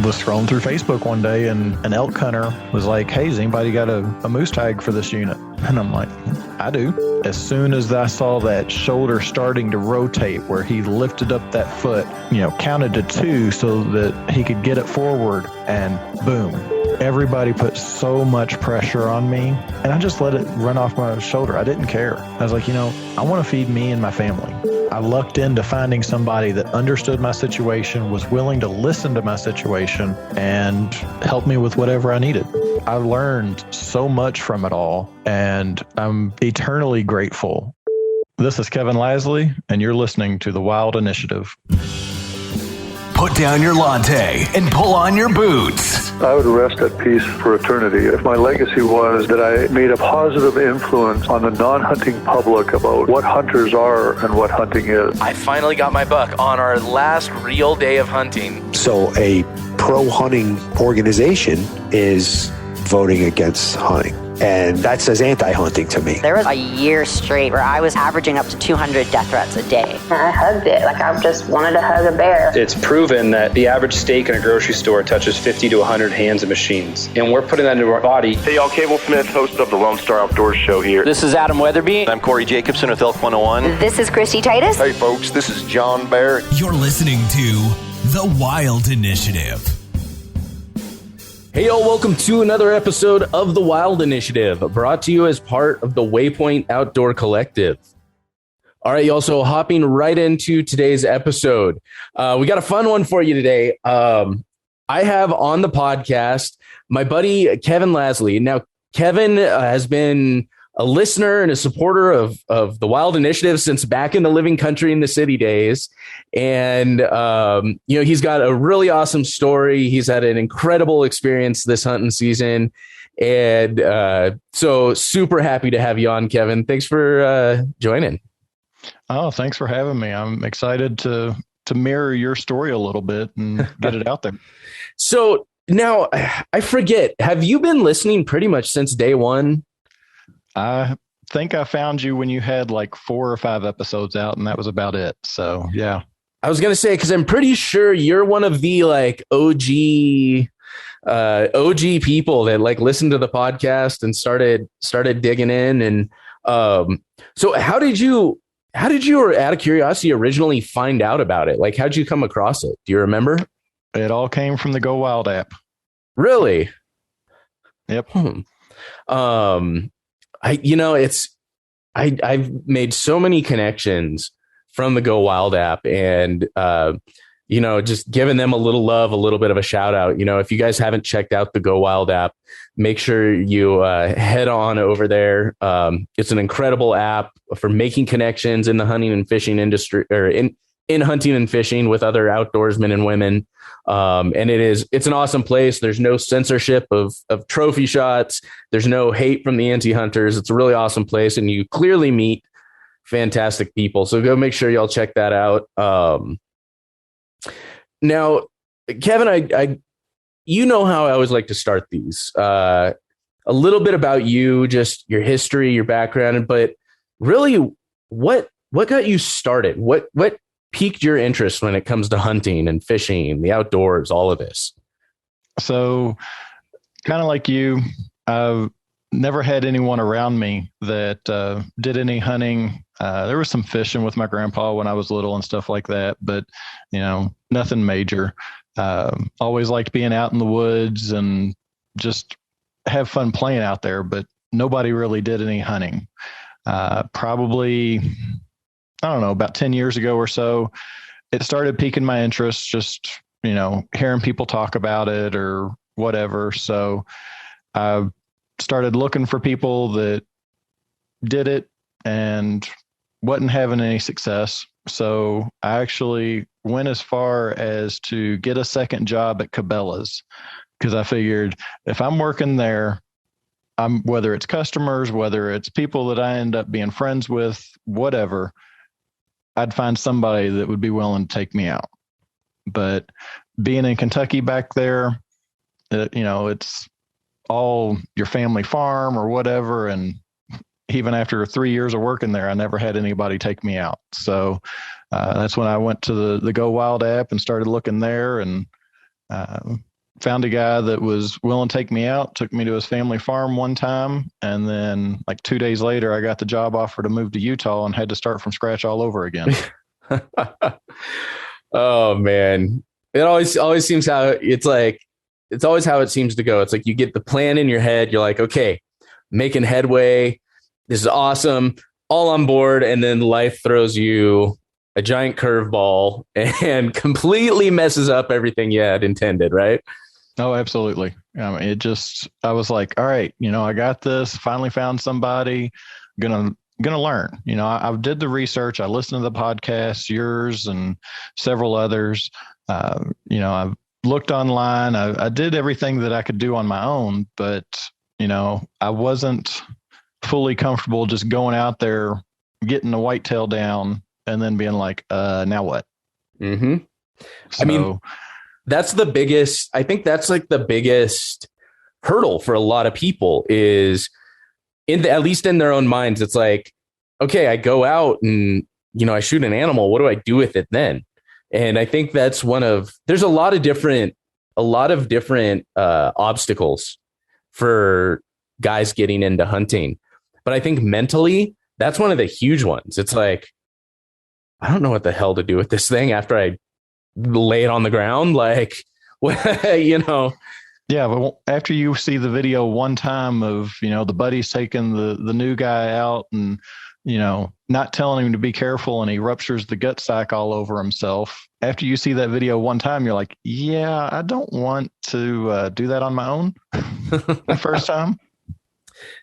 was scrolling through Facebook one day and an elk hunter was like, hey, has anybody got a moose tag for this unit? And I'm like, I do. As soon as I saw that shoulder starting to rotate where he lifted up that foot, counted to 2 so that he could get it forward, and boom. Everybody put so much pressure on me, and I just let it run off my shoulder. I didn't care. I was like, I want to feed me and my family. I lucked into finding somebody that understood my situation, was willing to listen to my situation, and help me with whatever I needed. I learned so much from it all, and I'm eternally grateful. This is Kevin Lasley, and you're listening to The Wild Initiative. Put down your latte and pull on your boots. I would rest at peace for eternity if my legacy was that I made a positive influence on the non-hunting public about what hunters are and what hunting is. I finally got my buck on our last real day of hunting. So a pro-hunting organization is voting against hunting. And that says anti-hunting to me. There was a year straight where I was averaging up to 200 death threats a day. I hugged it like I just wanted to hug a bear. It's proven that the average steak in a grocery store touches 50 to 100 hands and machines. And we're putting that into our body. Hey y'all, Cable Smith, host of the Lone Star Outdoors show here. This is Adam Weatherby. I'm Corey Jacobson with Elk 101. This is Christy Titus. Hey folks, this is John Barrett. You're listening to The Wild Initiative. Hey y'all, welcome to another episode of The Wild Initiative, brought to you as part of the Waypoint Outdoor Collective. All right, y'all, so hopping right into today's episode. We got a fun one for you today. I have on the podcast my buddy, Kevin Laslie. Now, Kevin has been a listener and a supporter of the Wild Initiative since back in the Living Country in the City days. And, he's got a really awesome story. He's had an incredible experience this hunting season. And so super happy to have you on, Kevin. Thanks for joining. Oh, thanks for having me. I'm excited to mirror your story a little bit and get it out there. So now I forget, have you been listening pretty much since day one? I think I found you when you had like 4 or 5 episodes out, and that was about it. So, yeah. I was going to say, because I'm pretty sure you're one of the like OG people that like listened to the podcast and started digging in. And so how did you, or out of curiosity, originally find out about it? Like, how'd you come across it? Do you remember? It all came from the GoWild app. Really? Yep. I've made so many connections from the GoWild app, and just giving them a little love, a little bit of a shout out. If you guys haven't checked out the GoWild app, make sure you head on over there. It's an incredible app for making connections in the hunting and fishing industry, or in hunting and fishing with other outdoorsmen and women. And it's an awesome place. There's no censorship of trophy shots. There's no hate from the anti-hunters. It's a really awesome place, and you clearly meet fantastic people. So go make sure y'all check that out. Now, Kevin, I how I always like to start these. A little bit about you, just your history, your background, but really what got you started? What piqued your interest when it comes to hunting and fishing, the outdoors, all of this? So kind of like you, I've never had anyone around me that did any hunting. There was some fishing with my grandpa when I was little and stuff like that, but nothing major. Always liked being out in the woods and just have fun playing out there, but nobody really did any hunting. Probably, I don't know, about 10 years ago or so, it started piquing my interest, just, hearing people talk about it or whatever. So I started looking for people that did it and wasn't having any success. So I actually went as far as to get a second job at Cabela's, because I figured if I'm working there, whether it's customers, whether it's people that I end up being friends with, whatever, I'd find somebody that would be willing to take me out. But being in Kentucky back there, it's all your family farm or whatever. And even after 3 years of working there, I never had anybody take me out. So that's when I went to the GoWild app and started looking there. And found a guy that was willing to take me out, took me to his family farm one time. And then like 2 days later, I got the job offer to move to Utah and had to start from scratch all over again. Oh man. It always seems how it's like, it's always how it seems to go. It's like you get the plan in your head. You're like, okay, making headway. This is awesome. All on board. And then life throws you a giant curveball and completely messes up everything you had intended, right? Oh, absolutely. I was like, all right, I got this. Finally found somebody. Gonna learn. I did the research. I listened to the podcasts, yours and several others. I've looked online. I did everything that I could do on my own, but I wasn't fully comfortable just going out there, getting the whitetail down, and then being like, now what? Mm-hmm. So, that's the biggest, I think that's like the biggest hurdle for a lot of people is at least in their own minds. It's like, okay, I go out and, I shoot an animal. What do I do with it then? And I think that's there's a lot of different obstacles for guys getting into hunting. But I think mentally, that's one of the huge ones. It's like, I don't know what the hell to do with this thing after I lay it on the ground. Like, Yeah, but after you see the video one time of, the buddy's taking the new guy out and, not telling him to be careful and he ruptures the gut sac all over himself. After you see that video one time, you're like, yeah, I don't want to do that on my own the first time.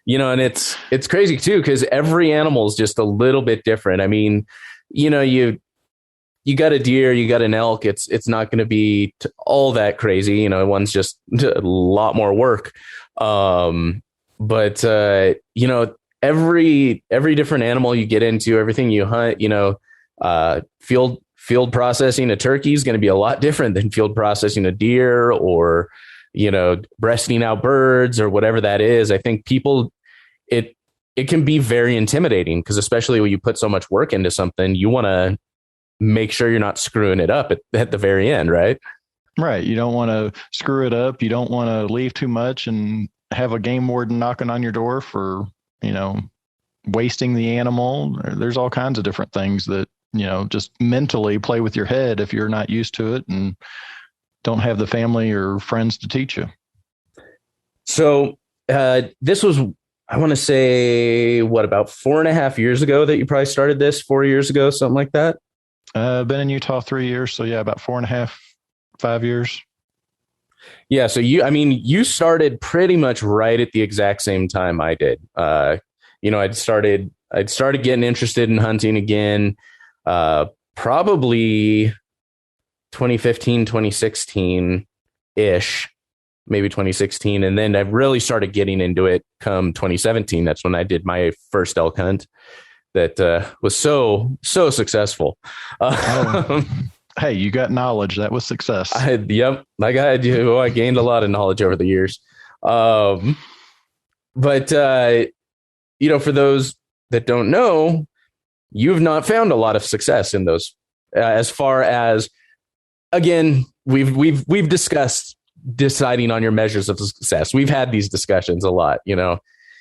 And it's crazy too, because every animal is just a little bit different. I mean, you got a deer, you got an elk. It's not going to be all that crazy. One's just a lot more work. But every different animal you get into, everything you hunt, field processing a turkey is going to be a lot different than field processing a deer or, breasting out birds or whatever that is. I think people, it can be very intimidating because especially when you put so much work into something, you want to make sure you're not screwing it up at the very end, right? Right. You don't want to screw it up. You don't want to leave too much and have a game warden knocking on your door for, wasting the animal. There's all kinds of different things that, just mentally play with your head if you're not used to it and don't have the family or friends to teach you. So this was, I want to say, about 4.5 years ago that you probably started this, 4 years ago, something like that? I've been in Utah 3 years. So yeah, about 4.5, 5 years. Yeah. So you started pretty much right at the exact same time I did. I'd started getting interested in hunting again, probably 2015, 2016 ish, maybe 2016. And then I really started getting into it come 2017. That's when I did my first elk hunt that was so successful. Hey, you got knowledge. That was success. I gained a lot of knowledge over the years. But for those that don't know, you've not found a lot of success in those. As far as, again, we've discussed deciding on your measures of success. We've had these discussions a lot, and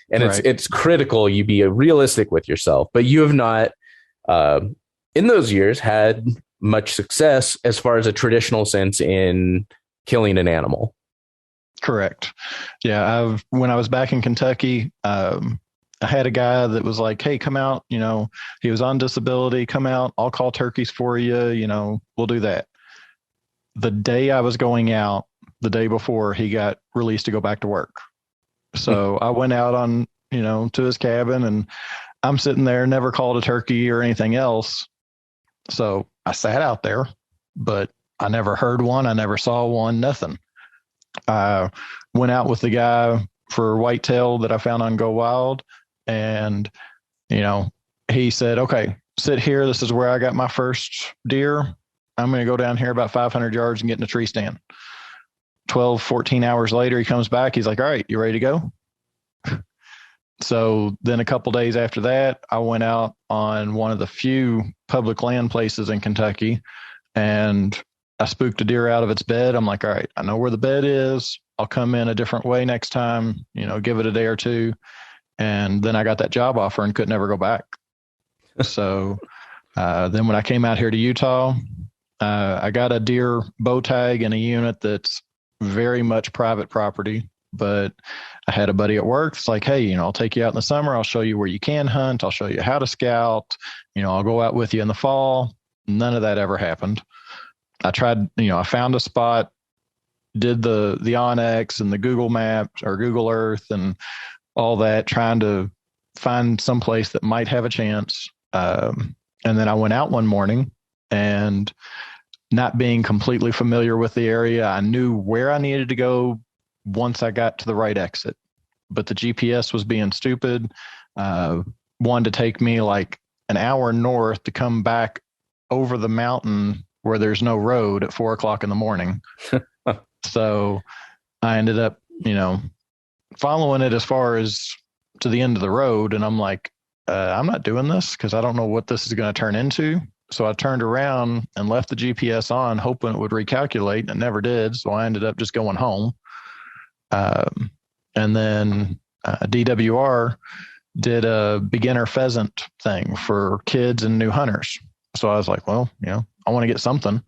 it's critical you be realistic with yourself. But you have not, in those years, had much success as far as a traditional sense in killing an animal. Correct. Yeah. When I was back in Kentucky, I had a guy that was like, hey, come out, he was on disability, come out, I'll call turkeys for you, we'll do that. The day I was going out, the day before, he got released to go back to work. So I went out on, to his cabin and I'm sitting there, never called a turkey or anything else. So I sat out there, but I never heard one. I never saw one, nothing. I went out with the guy for whitetail that I found on GoWild. And, he said, okay, sit here. This is where I got my first deer. I'm going to go down here about 500 yards and get in a tree stand. 12, 14 hours later, he comes back. He's like, all right, you ready to go? So then a couple days after that, I went out on one of the few public land places in Kentucky and I spooked a deer out of its bed. I'm like, all right, I know where the bed is. I'll come in a different way next time, give it a day or two. And then I got that job offer and couldn't ever go back. So then when I came out here to Utah, I got a deer bow tag in a unit that's very much private property. But I had a buddy at work. It's like, hey, I'll take you out in the summer. I'll show you where you can hunt. I'll show you how to scout. I'll go out with you in the fall. None of that ever happened. I tried, I found a spot, did the Onyx and the Google Maps or Google Earth and all that, trying to find some place that might have a chance. And then I went out one morning, and not being completely familiar with the area, I knew where I needed to go once I got to the right exit. But the GPS was being stupid. Wanted to take me like an hour north to come back over the mountain where there's no road at 4:00 in the morning. So I ended up, following it as far as to the end of the road. And I'm like, I'm not doing this because I don't know what this is going to turn into. So I turned around and left the GPS on, hoping it would recalculate, and it never did. So I ended up just going home. And then DWR did a beginner pheasant thing for kids and new hunters. So I was like, well, I want to get something.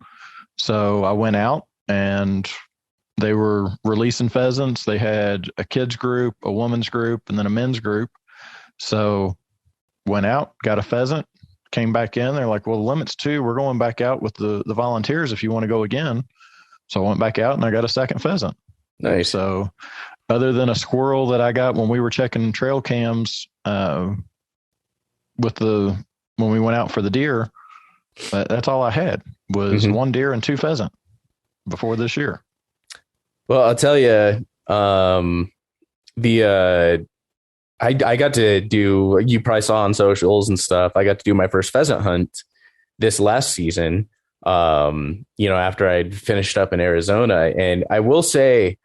So I went out, and they were releasing pheasants. They had a kids group, a women's group, and then a men's group. So went out, got a pheasant, came back in. They're like, well, the limit's 2. We're going back out with the volunteers if you want to go again. So I went back out, and I got a second pheasant. Nice. So other than a squirrel that I got when we were checking trail cams when we went out for the deer, that's all I had was one deer and 2 pheasant before this year. Well, I'll tell you, I got to do, you probably saw on socials and stuff, I got to do my first pheasant hunt this last season, after I'd finished up in Arizona. And I will say,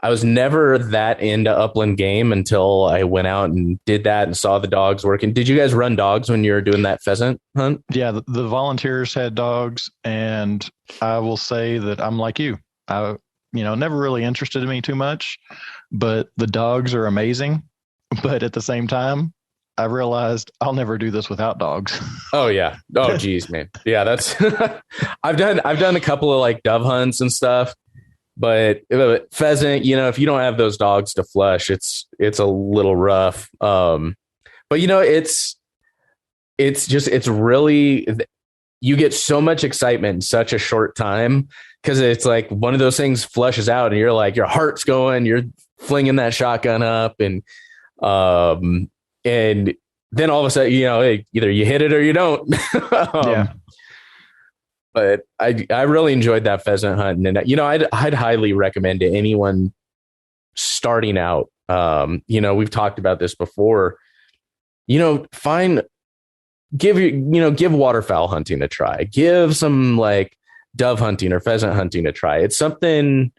I was never that into upland game until I went out and did that and saw the dogs working. Did you guys run dogs when you were doing that pheasant hunt? Yeah, the volunteers had dogs, and I will say that I'm like you. Never really interested in me too much, but the dogs are amazing. But at the same time, I realized I'll never do this without dogs. Oh yeah. Oh geez, man. Yeah, that's I've done a couple of like dove hunts and stuff, but pheasant, if you don't have those dogs to flush, it's a little rough. But it's really, you get so much excitement in such a short time, because it's like one of those things flushes out and you're like, your heart's going, you're flinging that shotgun up, and then all of a sudden, either you hit it or you don't. Yeah. But I really enjoyed that pheasant hunt, and I'd highly recommend to anyone starting out. We've talked about this before. Give waterfowl hunting a try. Give some like dove hunting or pheasant hunting a try. It's something,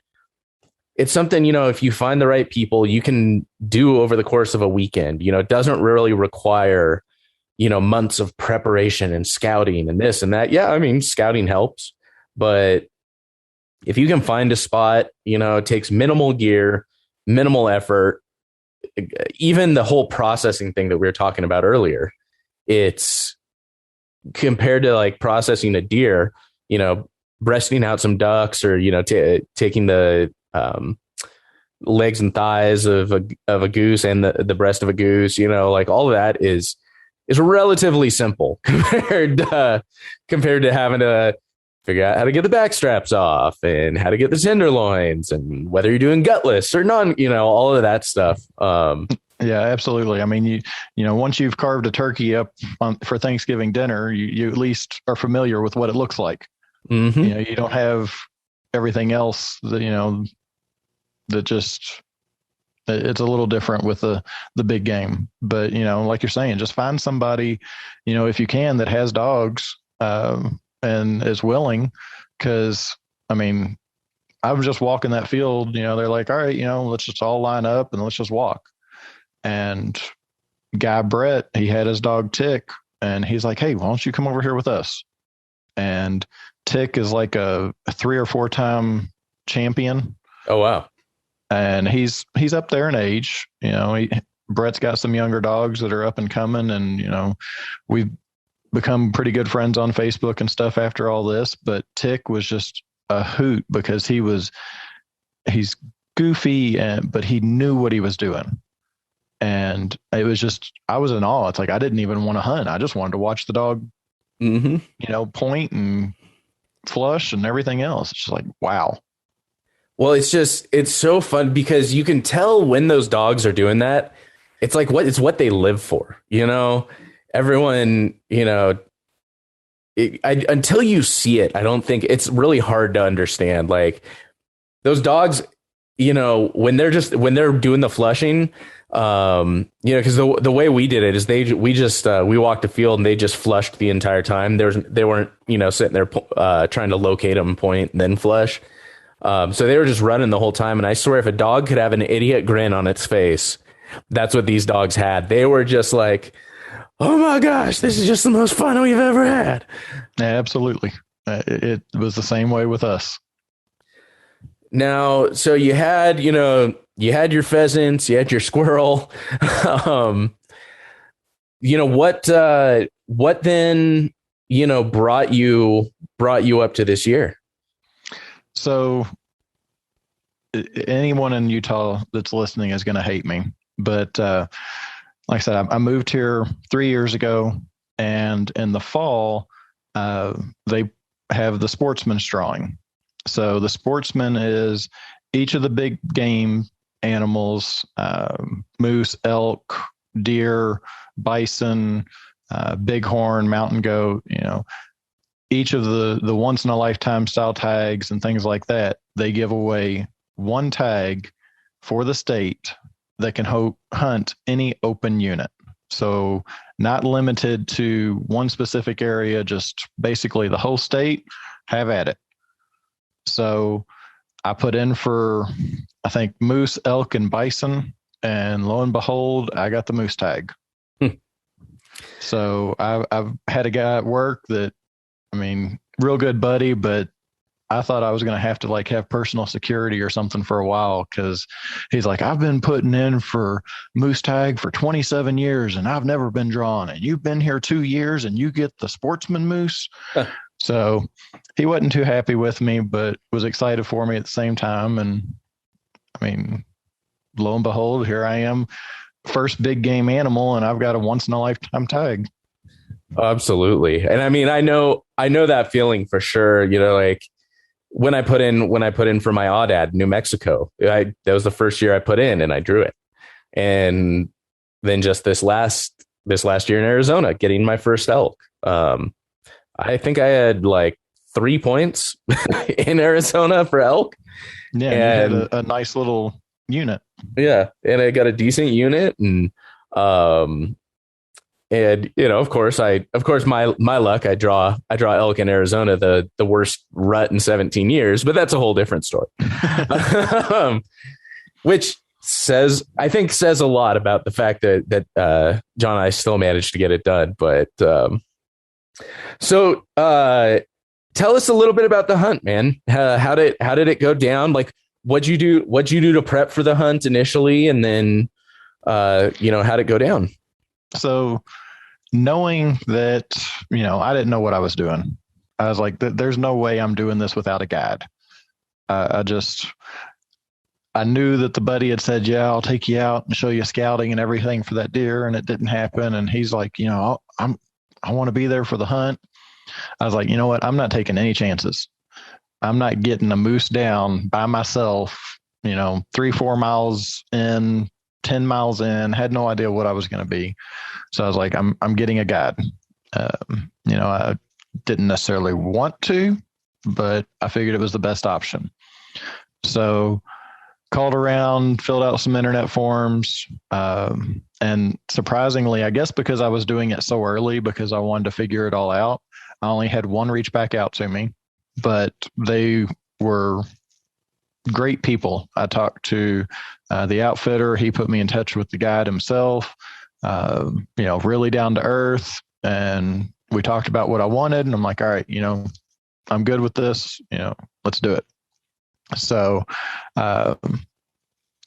if you find the right people, you can do over the course of a weekend. It doesn't really require, months of preparation and scouting and this and that. Yeah, I mean, scouting helps. But if you can find a spot, it takes minimal gear, minimal effort. Even the whole processing thing that we were talking about earlier, it's compared to like processing a deer, breasting out some ducks or, taking the legs and thighs of a goose and the breast of a goose, like all of that is relatively simple compared to having to figure out how to get the back straps off and how to get the tenderloins and whether you're doing gutless or non, all of that stuff. Yeah, absolutely. I mean, once you've carved a turkey up for Thanksgiving dinner, you at least are familiar with what it looks like. Mm-hmm. You don't have everything else that, that just, it's a little different with the big game. But, like you're saying, just find somebody, if you can, that has dogs and is willing. Because, I mean, I was just walking that field, they're like, all right, let's just all line up and let's just walk. And guy Brett, he had his dog Tick, and he's like, hey, why don't you come over here with us? and Tick is like a 3 or 4 time champion. Oh, wow. And he's up there in age. Brett's got some younger dogs that are up and coming, and we've become pretty good friends on Facebook and stuff after all this. But Tick was just a hoot because he's goofy, but he knew what he was doing. And it was just, I was in awe. It's like, I didn't even want to hunt. I just wanted to watch the dog, point and flush and everything else. It's just like, wow. Well, it's so fun because you can tell when those dogs are doing that. It's like what they live for, everyone, until you see it, I don't think it's really hard to understand. Like those dogs, when they're doing the flushing, because the way we did it is we walked the field and they just flushed the entire time. They weren't, sitting there trying to locate them, point, and then flush. So they were just running the whole time. And I swear if a dog could have an idiot grin on its face, that's what these dogs had. They were just like, oh my gosh, this is just the most fun we've ever had. Yeah, absolutely. It was the same way with us. Now, so you had your pheasants, you had your squirrel. What then, brought you up to this year? So anyone in Utah that's listening is going to hate me. But like I said, I moved here 3 years ago, and in the fall, they have the sportsman's drawing. So the sportsman is each of the big game animals, moose, elk, deer, bison, bighorn, mountain goat, each of the once in a lifetime style tags and things like that. They give away one tag for the state that can hunt any open unit. So not limited to one specific area, just basically the whole state, have at it. So I put in for, I think, moose, elk, and bison, and lo and behold, I got the moose tag. So I've had a guy at work that, real good buddy, but I thought I was going to have to have personal security or something for a while, because he's like, I've been putting in for moose tag for 27 years and I've never been drawn, and you've been here 2 years and you get the sportsman moose. So he wasn't too happy with me, but was excited for me at the same time. And lo and behold, here I am, first big game animal, and I've got a once in a lifetime tag. Absolutely. And I know that feeling for sure. When I put in for my aoudad, New Mexico, that was the first year I put in and I drew it. And then just this last year in Arizona, getting my first elk. I think I had 3 points in Arizona for elk. Yeah. And you had a nice little unit. Yeah. And I got a decent unit, and of course my luck, I draw elk in Arizona, the worst rut in 17 years, but that's a whole different story. Which says a lot about the fact that John and I still managed to get it done. But so tell us a little bit about the hunt, man. How did it go down? What'd you do to prep for the hunt initially, and then how'd it go down? So knowing that, I didn't know what I was doing. I was like, there's no way I'm doing this without a guide. I knew that the buddy had said, yeah, I'll take you out and show you scouting and everything for that deer. And it didn't happen. And he's like, I want to be there for the hunt. I was like, you know what? I'm not taking any chances. I'm not getting a moose down by myself, 3-4 miles in, 10 miles in, had no idea what I was going to be. So I was like, I'm getting a guide. I didn't necessarily want to, but I figured it was the best option. So called around, filled out some internet forms. And surprisingly, I guess because I was doing it so early, because I wanted to figure it all out, I only had one reach back out to me, but they were great people. I talked to the outfitter. He put me in touch with the guide himself, really down to earth. And we talked about what I wanted, and I'm like, all right, I'm good with this, let's do it. So I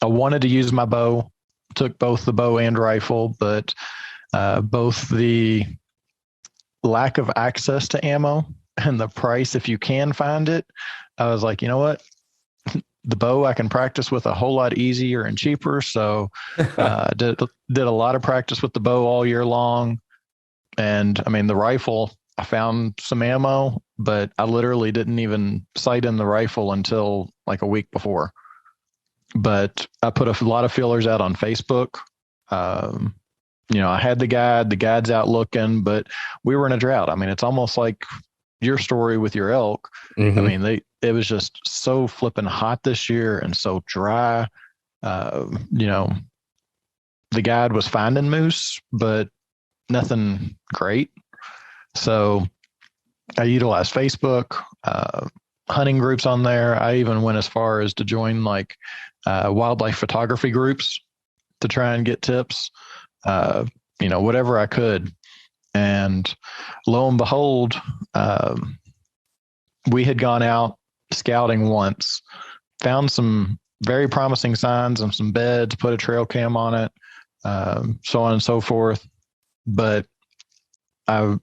wanted to use my bow, took both the bow and rifle, but both the lack of access to ammo and the price, if you can find it, I was like, you know what? The bow I can practice with a whole lot easier and cheaper. So did a lot of practice with the bow all year long. And I mean, the rifle, I found some ammo, but I literally didn't even sight in the rifle until like a week before. But I put a lot of feelers out on Facebook. I had the guide's out looking, but we were in a drought. I mean, it's almost like your story with your elk. Mm-hmm. I mean, it was just so flipping hot this year and so dry. The guide was finding moose, but nothing great. So I utilized Facebook, hunting groups on there. I even went as far as to join like wildlife photography groups to try and get tips, whatever I could. And lo and behold, we had gone out scouting once, found some very promising signs and some beds, put a trail cam on it, so on and so forth. But I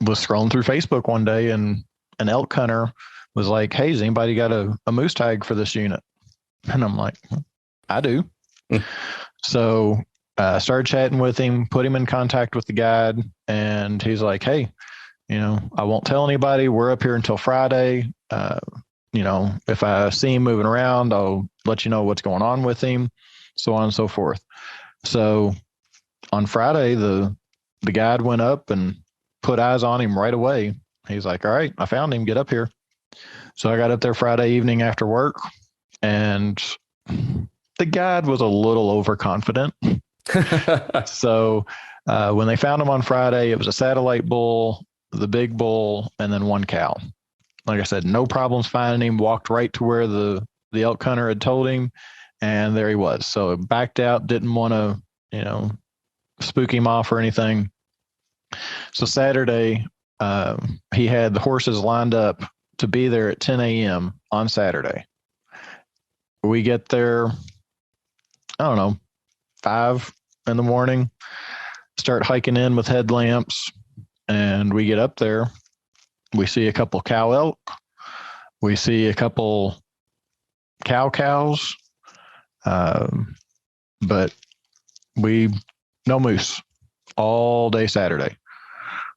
was scrolling through Facebook one day and an elk hunter was like, hey, has anybody got a moose tag for this unit? And I'm like, I do. So started chatting with him, put him in contact with the guide, and he's like, hey, I won't tell anybody. We're up here until Friday. If I see him moving around, I'll let you know what's going on with him, so on and so forth. So on Friday, the guide went up and put eyes on him right away. He's like, all right, I found him, get up here. So I got up there Friday evening after work, and the guide was a little overconfident. So when they found him on Friday, it was a satellite bull, the big bull, and then one cow. Like I said, no problems finding him, walked right to where the elk hunter had told him, and there he was. So backed out, didn't want to, spook him off or anything. So Saturday, he had the horses lined up to be there at 10 a.m. on Saturday. We get there, I don't know, 5 in the morning, start hiking in with headlamps, and we get up there. We see a couple cow elk. We see a couple cows. But no moose all day Saturday.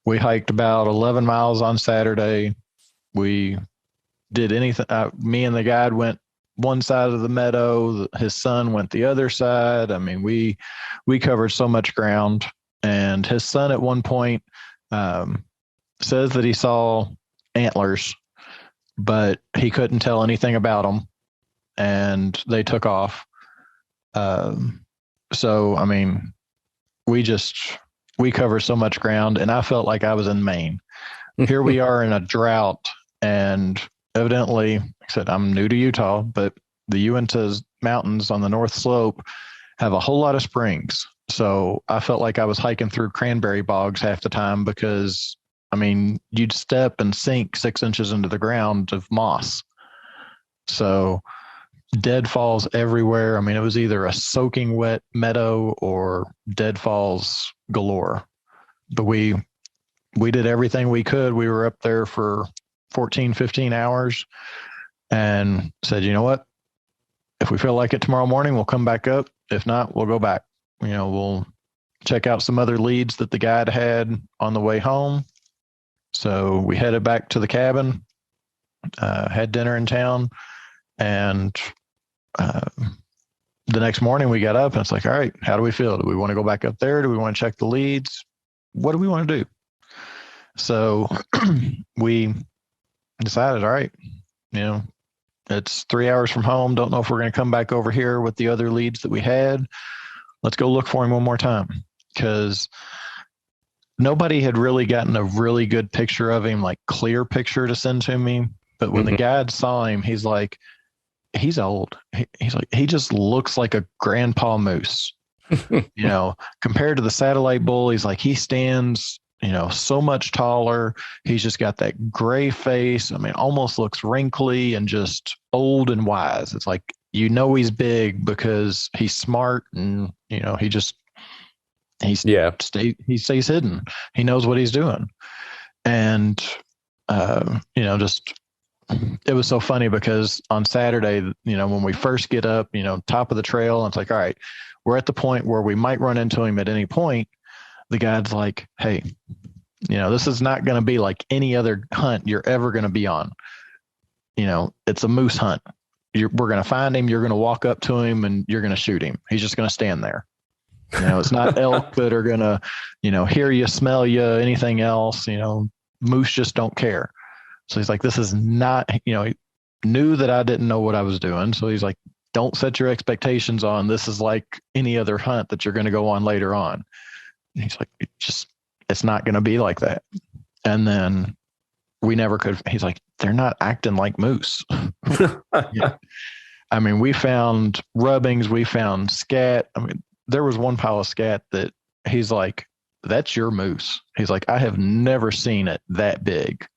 We hiked about 11 miles on Saturday. We did anything. Me and the guide went one side of the meadow. His son went the other side. I mean, we covered so much ground. And his son at one point says that he saw antlers, but he couldn't tell anything about them, and they took off. So, I mean, we cover so much ground, and I felt like I was in Maine. Here we are in a drought, and evidently, like I said, I'm new to Utah, but the Uinta Mountains on the North Slope have a whole lot of springs. So I felt like I was hiking through cranberry bogs half the time because, I mean, you'd step and sink 6 inches into the ground of moss. So deadfalls everywhere. I mean, it was either a soaking wet meadow or deadfalls galore. But we did everything we could. We were up there for 14, 15 hours and said, you know what? If we feel like it tomorrow morning, we'll come back up. If not, we'll go back. We'll check out some other leads that the guide had on the way home. So we headed back to the cabin, had dinner in town, and the next morning we got up and it's like, all right, how do we feel? Do we want to go back up there? Do we want to check the leads? What do we want to do? So we decided, all right, it's 3 hours from home. Don't know if we're going to come back over here with the other leads that we had. Let's go look for him one more time, because nobody had really gotten a really good picture of him, like clear picture to send to me. But when the guide saw him, he's like, he's old. He's like, he just looks like a grandpa moose. Compared to the satellite bull, he's like, he stands so much taller. He's just got that gray face. I mean, almost looks wrinkly and just old and wise. It's like, he's big because he's smart and, he stays hidden. He knows what he's doing. And, it was so funny because on Saturday, when we first get up, top of the trail, and it's like, all right, we're at the point where we might run into him at any point. The guide's like, hey, this is not going to be like any other hunt you're ever going to be on. It's a moose hunt. We're going to find him. You're going to walk up to him and you're going to shoot him. He's just going to stand there. It's not elk that are going to, hear you, smell you, anything else. Moose just don't care. So he's like, this is not, he knew that I didn't know what I was doing. So he's like, don't set your expectations on this is like any other hunt that you're going to go on later on. And he's like, it's not going to be like that. And then we never could. He's like, they're not acting like moose. Yeah. I mean, we found rubbings, we found scat. I mean, there was one pile of scat that he's like, that's your moose. He's like, I have never seen it that big.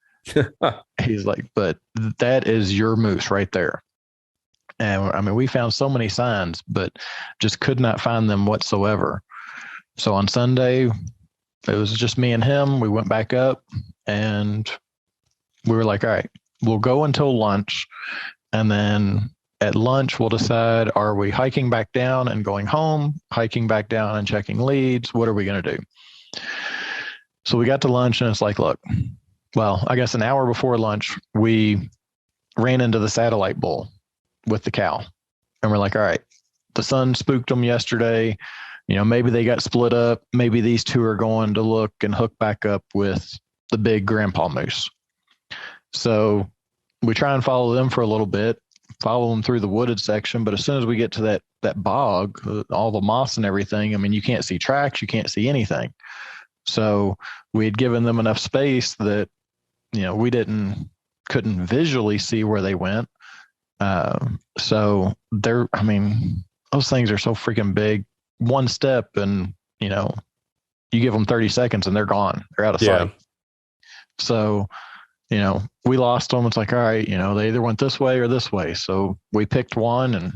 He's like, but that is your moose right there. And I mean, we found so many signs, but just could not find them whatsoever. So on Sunday, it was just me and him. We went back up and we were like, all right, we'll go until lunch. And then at lunch, we'll decide, are we hiking back down and going home, hiking back down and checking leads? What are we going to do? So we got to lunch and it's like, look, well, I guess an hour before lunch, we ran into the satellite bull with the cow. And we're like, all right, the sun spooked them yesterday. Maybe they got split up. Maybe these two are going to look and hook back up with the big grandpa moose. So we try and follow them for a little bit, follow them through the wooded section. But as soon as we get to that bog, all the moss and everything, I mean, you can't see tracks, you can't see anything. So we had given them enough space that, we couldn't visually see where they went. So those things are so freaking big. One step and, you give them 30 seconds and they're gone. They're out of sight. So, we lost them. It's like, all right, they either went this way or this way. So we picked one and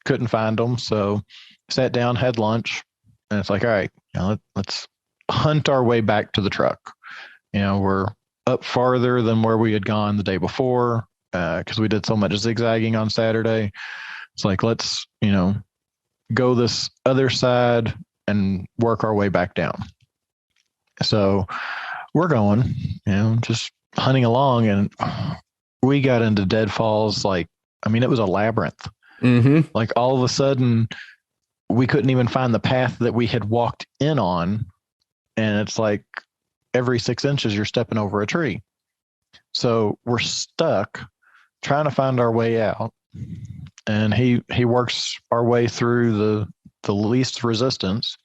couldn't find them. So sat down, had lunch, and it's like, all right, let's hunt our way back to the truck. We're up farther than where we had gone the day before because we did so much zigzagging on Saturday. It's like, let's, go this other side and work our way back down. So we're going, just hunting along, and we got into deadfalls. Like, I mean, it was a labyrinth. Mm-hmm. Like all of a sudden we couldn't even find the path that we had walked in on. And it's like every 6 inches you're stepping over a tree. So we're stuck trying to find our way out. And he works our way through the least resistance,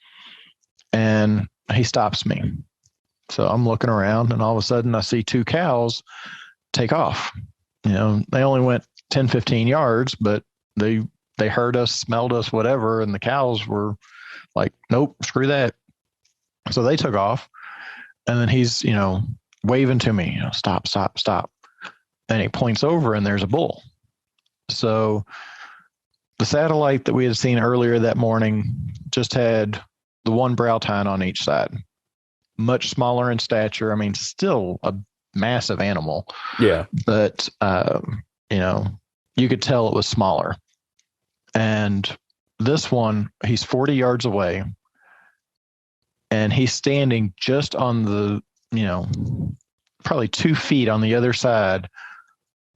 and he stops me. So I'm looking around, and all of a sudden I see two cows take off. They only went 10, 15 yards, but they heard us, smelled us, whatever. And the cows were like, nope, screw that. So they took off, and then he's, waving to me, stop, stop, stop. And he points over, and there's a bull. So the satellite that we had seen earlier that morning just had the one brow tine on each side, much smaller in stature. I mean, still a massive animal. Yeah. But, you could tell it was smaller. And this one, he's 40 yards away, and he's standing just on the, probably 2 feet on the other side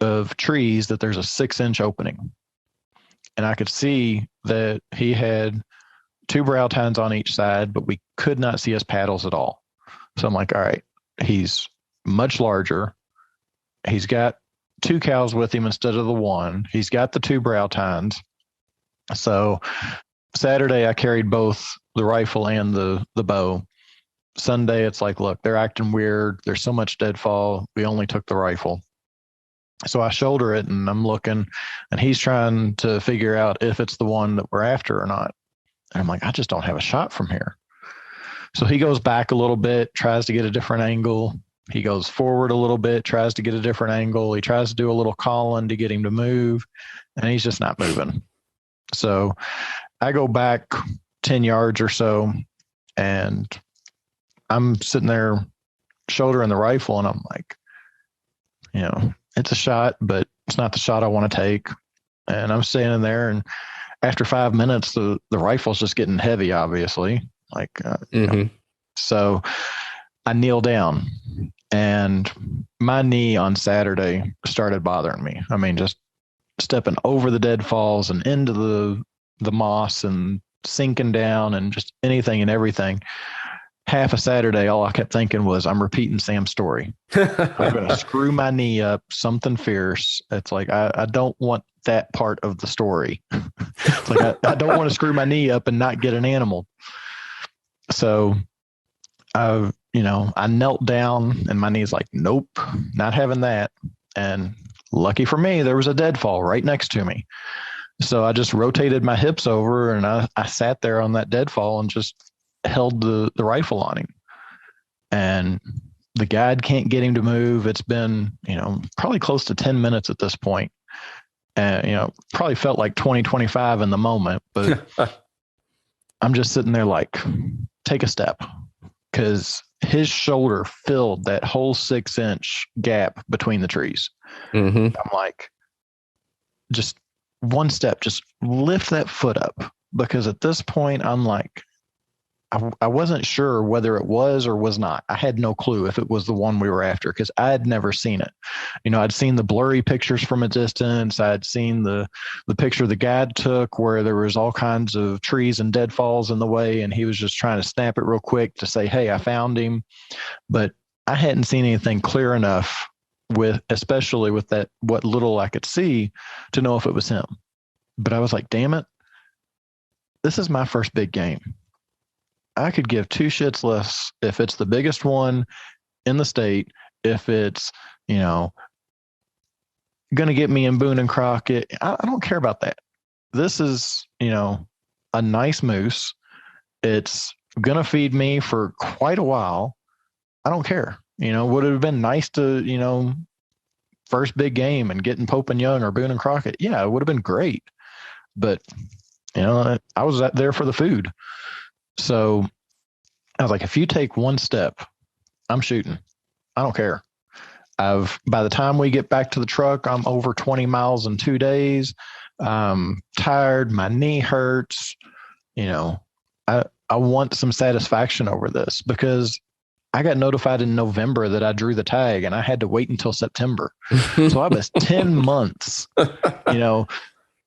of trees that there's a 6-inch opening. And I could see that he had 2 brow tines on each side, but we could not see his paddles at all. So I'm like, all right, he's much larger. He's got 2 cows with him instead of the one. He's got the 2 brow tines. So Saturday I carried both the rifle and the bow. Sunday it's like, look, they're acting weird. There's so much deadfall. We only took the rifle. So I shoulder it, and I'm looking, and he's trying to figure out if it's the one that we're after or not. And I'm like, I just don't have a shot from here. So he goes back a little bit, tries to get a different angle. He goes forward a little bit, tries to get a different angle. He tries to do a little calling to get him to move, and he's just not moving. So I go back 10 yards or so, and I'm sitting there shouldering the rifle, and I'm like, it's a shot, but it's not the shot I want to take. And I'm standing there, and after 5 minutes, the rifle's just getting heavy, obviously. So I kneel down, and my knee on Saturday started bothering me. I mean, just stepping over the deadfalls and into the moss and sinking down and just anything and everything. Half a Saturday, all I kept thinking was, I'm repeating Sam's story. I'm going to screw my knee up, something fierce. It's like, I don't want that part of the story. It's like, I don't want to screw my knee up and not get an animal. So I knelt down, and my knee's like, nope, not having that. And lucky for me, there was a deadfall right next to me. So I just rotated my hips over, and I sat there on that deadfall and just held the rifle on him. And the guide can't get him to move. It's been, probably close to 10 minutes at this point. And, probably felt like 25 in the moment, but I'm just sitting there like, take a step, because his shoulder filled that whole 6-inch gap between the trees. I'm like, just one step, just lift that foot up, because at this point I'm like, I wasn't sure whether it was or was not. I had no clue if it was the one we were after, because I had never seen it. I'd seen the blurry pictures from a distance. I'd seen the picture the guide took where there was all kinds of trees and deadfalls in the way, and he was just trying to snap it real quick to say, hey, I found him. But I hadn't seen anything clear enough, especially with that what little I could see, to know if it was him. But I was like, damn it, this is my first big game. I could give two shits less if it's the biggest one in the state, if it's, going to get me in Boone and Crockett. I don't care about that. This is, a nice moose. It's going to feed me for quite a while. I don't care. Would it have been nice to, first big game and getting Pope and Young or Boone and Crockett? Yeah, it would have been great. But, I was there for the food. So I was like, if you take one step, I'm shooting. I don't care. By the time we get back to the truck, I'm over 20 miles in 2 days. Tired. My knee hurts. I want some satisfaction over this, because I got notified in November that I drew the tag, and I had to wait until September. So I was 10 months,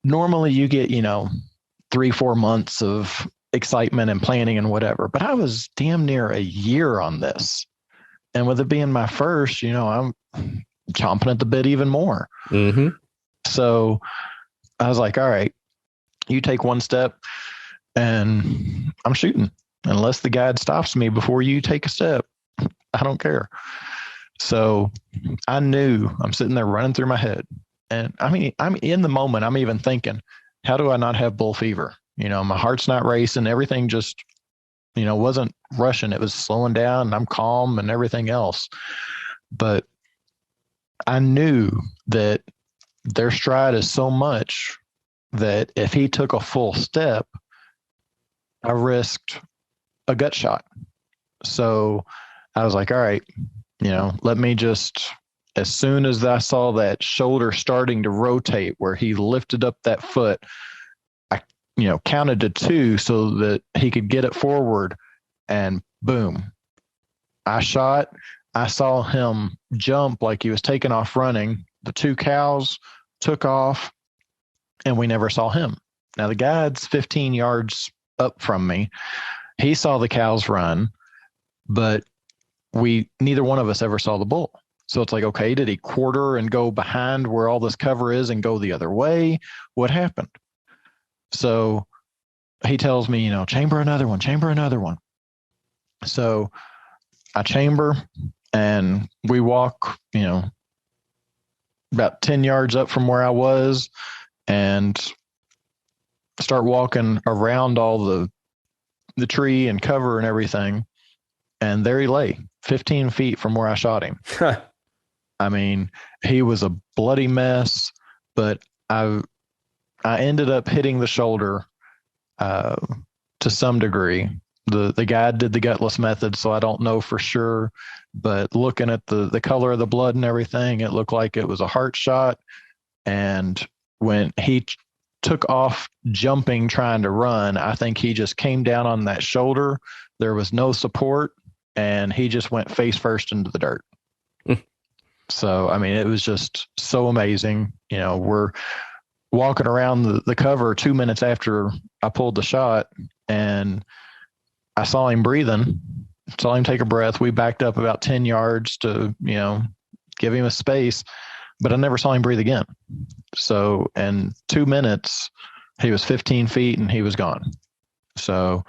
normally you get, 3-4 months of excitement and planning and whatever, but I was damn near a year on this. And with it being my first, I'm chomping at the bit even more. So I was like, all right, you take one step and I'm shooting, unless the guide stops me before you take a step. I don't care. So I knew, I'm sitting there running through my head. And I mean, I'm in the moment, I'm even thinking, how do I not have bull fever? My heart's not racing. Everything just, wasn't rushing. It was slowing down, and I'm calm and everything else. But I knew that their stride is so much that if he took a full step, I risked a gut shot. So I was like, all right, let me just, as soon as I saw that shoulder starting to rotate where he lifted up that foot, counted to 2 so that he could get it forward, and boom, I shot. I saw him jump like he was taking off running. The 2 cows took off, and we never saw him. Now the guide's 15 yards up from me. He saw the cows run, but neither one of us ever saw the bull. So it's like, okay, did he quarter and go behind where all this cover is and go the other way? What happened? So he tells me, chamber another one. So I chamber, and we walk, about 10 yards up from where I was, and start walking around all the tree and cover and everything. and there he lay 15 feet from where I shot him. I mean, he was a bloody mess, but I ended up hitting the shoulder to some degree. The guy did the gutless method, so I don't know for sure. But looking at the color of the blood and everything, it looked like it was a heart shot. And when he took off jumping, trying to run, I think he just came down on that shoulder. There was no support, and he just went face first into the dirt. So, I mean, it was just so amazing. You know, we're walking around the cover 2 minutes after I pulled the shot, and I saw him breathing, saw him take a breath. We backed up about 10 yards to, you know, give him a space, but I never saw him breathe again. So in 2 minutes, he was 15 feet and he was gone. So,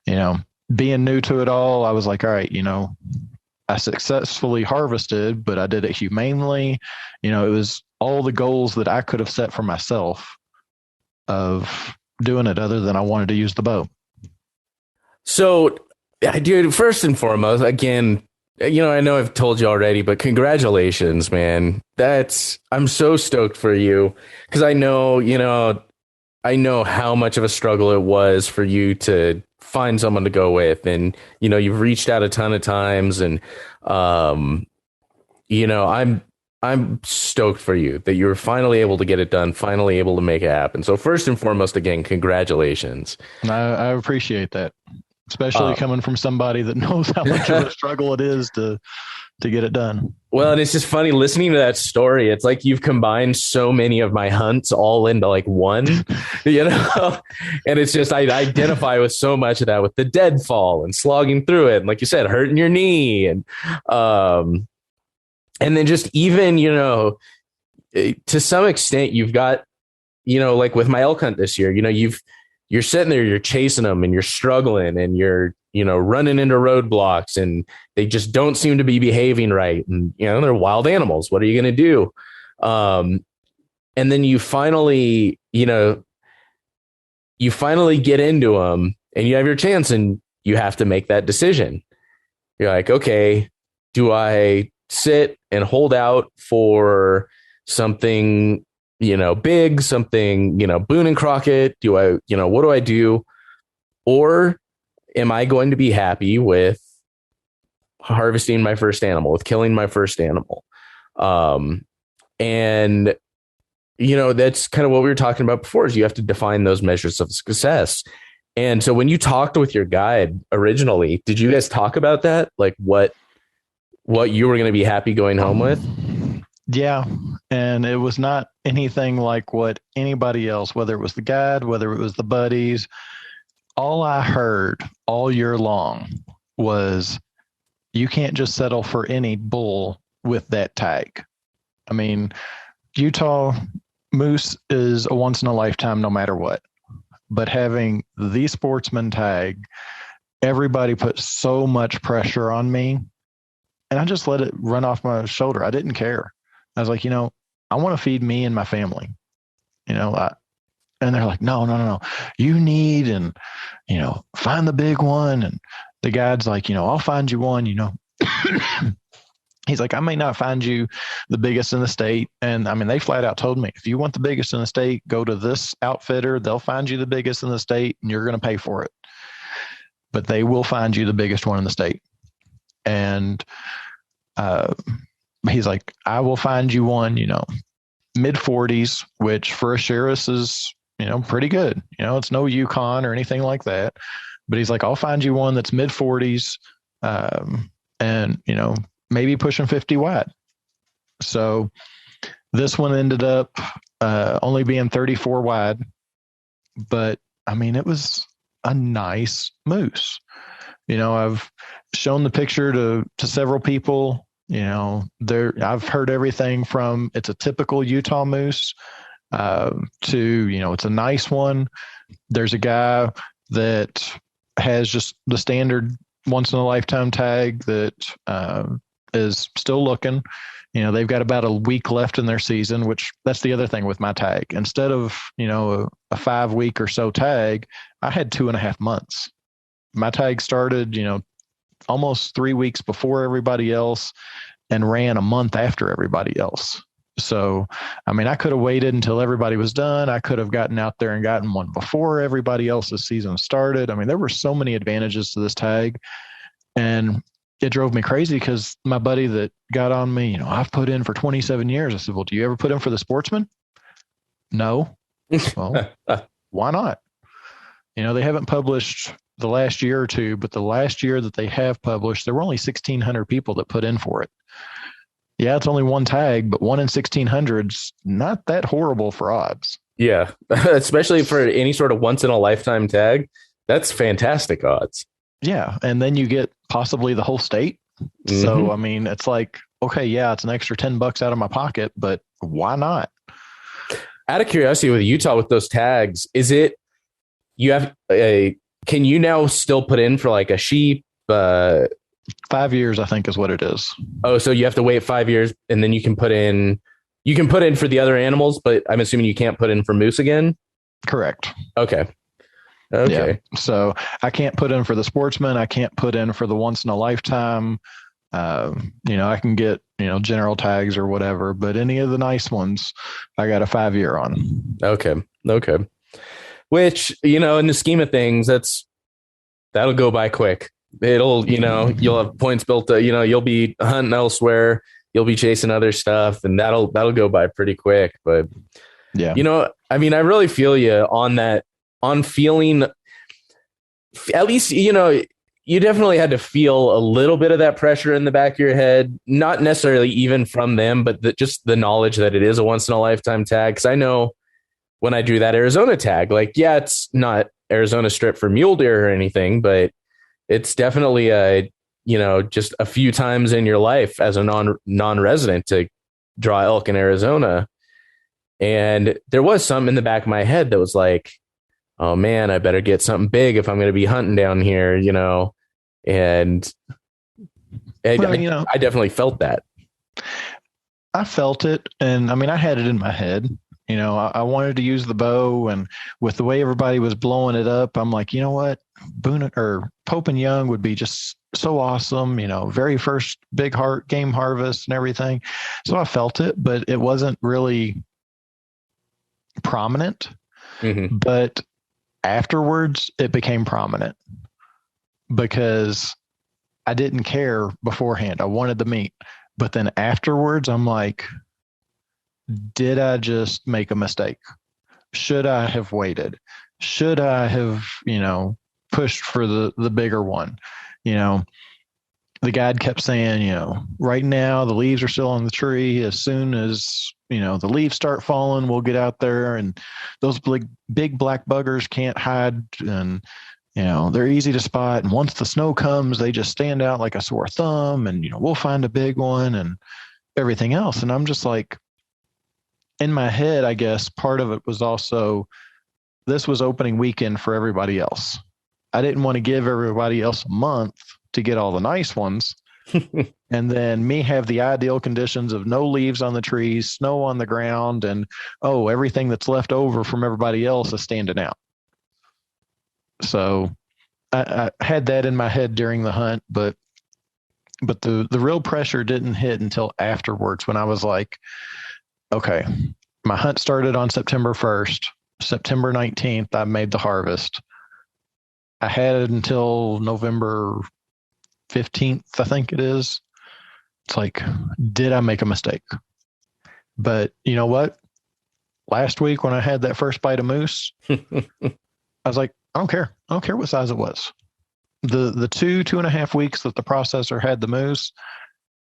you know, being new to it all, I was like, all right, you know, I successfully harvested, but I did it humanely. You know, it was all the goals that I could have set for myself of doing it, other than I wanted to use the bow. So, dude, first and foremost, again, you know, I know I've told you already, but congratulations, man. I'm so stoked for you, because I know how much of a struggle it was for you to find someone to go with. And, you know, you've reached out a ton of times, and, you know, I'm stoked for you that you were finally able to get it done, finally able to make it happen. So first and foremost, again, congratulations. I appreciate that, especially coming from somebody that knows how much of a struggle it is to get it done. Well, and it's just funny listening to that story. It's like you've combined so many of my hunts all into like one, you know, and it's just, I identify with so much of that, with the deadfall and slogging through it. And like you said, hurting your knee, and then just even, you know, to some extent you've got, you know, like with my elk hunt this year, you know, you're sitting there, you're chasing them and you're struggling and you're, you know, running into roadblocks and they just don't seem to be behaving right. And, you know, they're wild animals. What are you going to do? And then you finally get into them and you have your chance and you have to make that decision. You're like, okay, do I sit and hold out for something, you know, big, something, you know, Boone and Crockett? Do I, you know, what do I do? Or am I going to be happy with harvesting my first animal, with killing my first animal? And, you know, that's kind of what we were talking about before, is you have to define those measures of success. And so when you talked with your guide originally, did you guys talk about that? Like what you were going to be happy going home with? Yeah. And it was not anything like what anybody else, whether it was the guide, whether it was the buddies, all I heard all year long was, you can't just settle for any bull with that tag. I mean, Utah moose is a once in a lifetime, no matter what. But having the sportsman tag, everybody put so much pressure on me, and I just let it run off my shoulder. I didn't care. I was like, you know, I want to feed me and my family, you know, and they're like, no, you need, and, you know, find the big one. And the guide's like, you know, I'll find you one, you know. He's like, I may not find you the biggest in the state. And I mean, they flat out told me, if you want the biggest in the state, go to this outfitter. They'll find you the biggest in the state and you're going to pay for it. But they will find you the biggest one in the state. And he's like, I will find you one, you know, mid-40s, which for a Sheriff is, you know, pretty good. You know, it's no Yukon or anything like that. But he's like, I'll find you one that's mid-40s and, you know, maybe pushing 50 wide. So this one ended up only being 34 wide. But, I mean, it was a nice moose. You know, I've shown the picture to several people. You know, I've heard everything from it's a typical Utah moose to, you know, it's a nice one. There's a guy that has just the standard once in a lifetime tag that is still looking. You know, they've got about a week left in their season, which that's the other thing with my tag. Instead of, you know, a 5 week or so tag, I had 2.5 months. My tag started, you know, almost 3 weeks before everybody else and ran a month after everybody else. So, I mean, I could have waited until everybody was done. I could have gotten out there and gotten one before everybody else's season started. I mean, there were so many advantages to this tag, and it drove me crazy because my buddy that got on me, I've put in for 27 years. I said, well, do you ever put in for the Sportsman? No. Well, why not? They haven't published the last year or two, but the last year that they have published, there were only 1,600 people that put in for it. Yeah, it's only one tag, but 1 in 1,600's not that horrible for odds. Yeah, especially for any sort of once in a lifetime tag. That's fantastic odds. Yeah, and then you get possibly the whole state. Mm-hmm. So, I mean, it's like, okay, yeah, it's an extra $10 out of my pocket, but why not? Out of curiosity, with Utah, with those tags, is it you have a? Can you now still put in for like a sheep? 5 years, I think, is what it is. Oh, so you have to wait 5 years, and then you can put in. You can put in for the other animals, but I'm assuming you can't put in for moose again. Correct. Okay. Yeah. So I can't put in for the Sportsman. I can't put in for the once in a lifetime. I can get, general tags or whatever, but any of the nice ones, I got a 5 year on. Okay. Which, in the scheme of things, that'll go by quick. It'll, you'll have points built up, you'll be hunting elsewhere. You'll be chasing other stuff, and that'll go by pretty quick. But yeah, I mean, I really feel you on that, on feeling, at least, you definitely had to feel a little bit of that pressure in the back of your head, not necessarily even from them, but just the knowledge that it is a once in a lifetime tag. Cause I know when I drew that Arizona tag, like, yeah, it's not Arizona strip for mule deer or anything, but it's definitely just a few times in your life as a non-resident to draw elk in Arizona. And there was something in the back of my head that was like, oh man, I better get something big if I'm going to be hunting down here, and I definitely felt that. I felt it. And I mean, I had it in my head, I wanted to use the bow, and with the way everybody was blowing it up, I'm like, you know what? Pope and Young would be just so awesome, very first big game harvest and everything. So I felt it, but it wasn't really prominent. Mm-hmm. But afterwards, it became prominent because I didn't care beforehand. I wanted the meat. But then afterwards, I'm like, did I just make a mistake? Should I have waited? Should I have, pushed for the bigger one? The guide kept saying, right now the leaves are still on the tree. As soon as, the leaves start falling, we'll get out there, and those big black buggers can't hide, and, they're easy to spot. And once the snow comes, they just stand out like a sore thumb, and, we'll find a big one and everything else. And I'm just like, in my head, I guess part of it was also, this was opening weekend for everybody else. I didn't want to give everybody else a month to get all the nice ones. And then me have the ideal conditions of no leaves on the trees, snow on the ground, and everything that's left over from everybody else is standing out. So I had that in my head during the hunt, but the real pressure didn't hit until afterwards, when I was like, okay, my hunt started on September 1st. September 19th, I made the harvest. I had it until November 15th, I think it is. It's like, did I make a mistake? But you know what? Last week when I had that first bite of moose, I was like, I don't care. I don't care what size it was. The 2.5 weeks that the processor had the moose,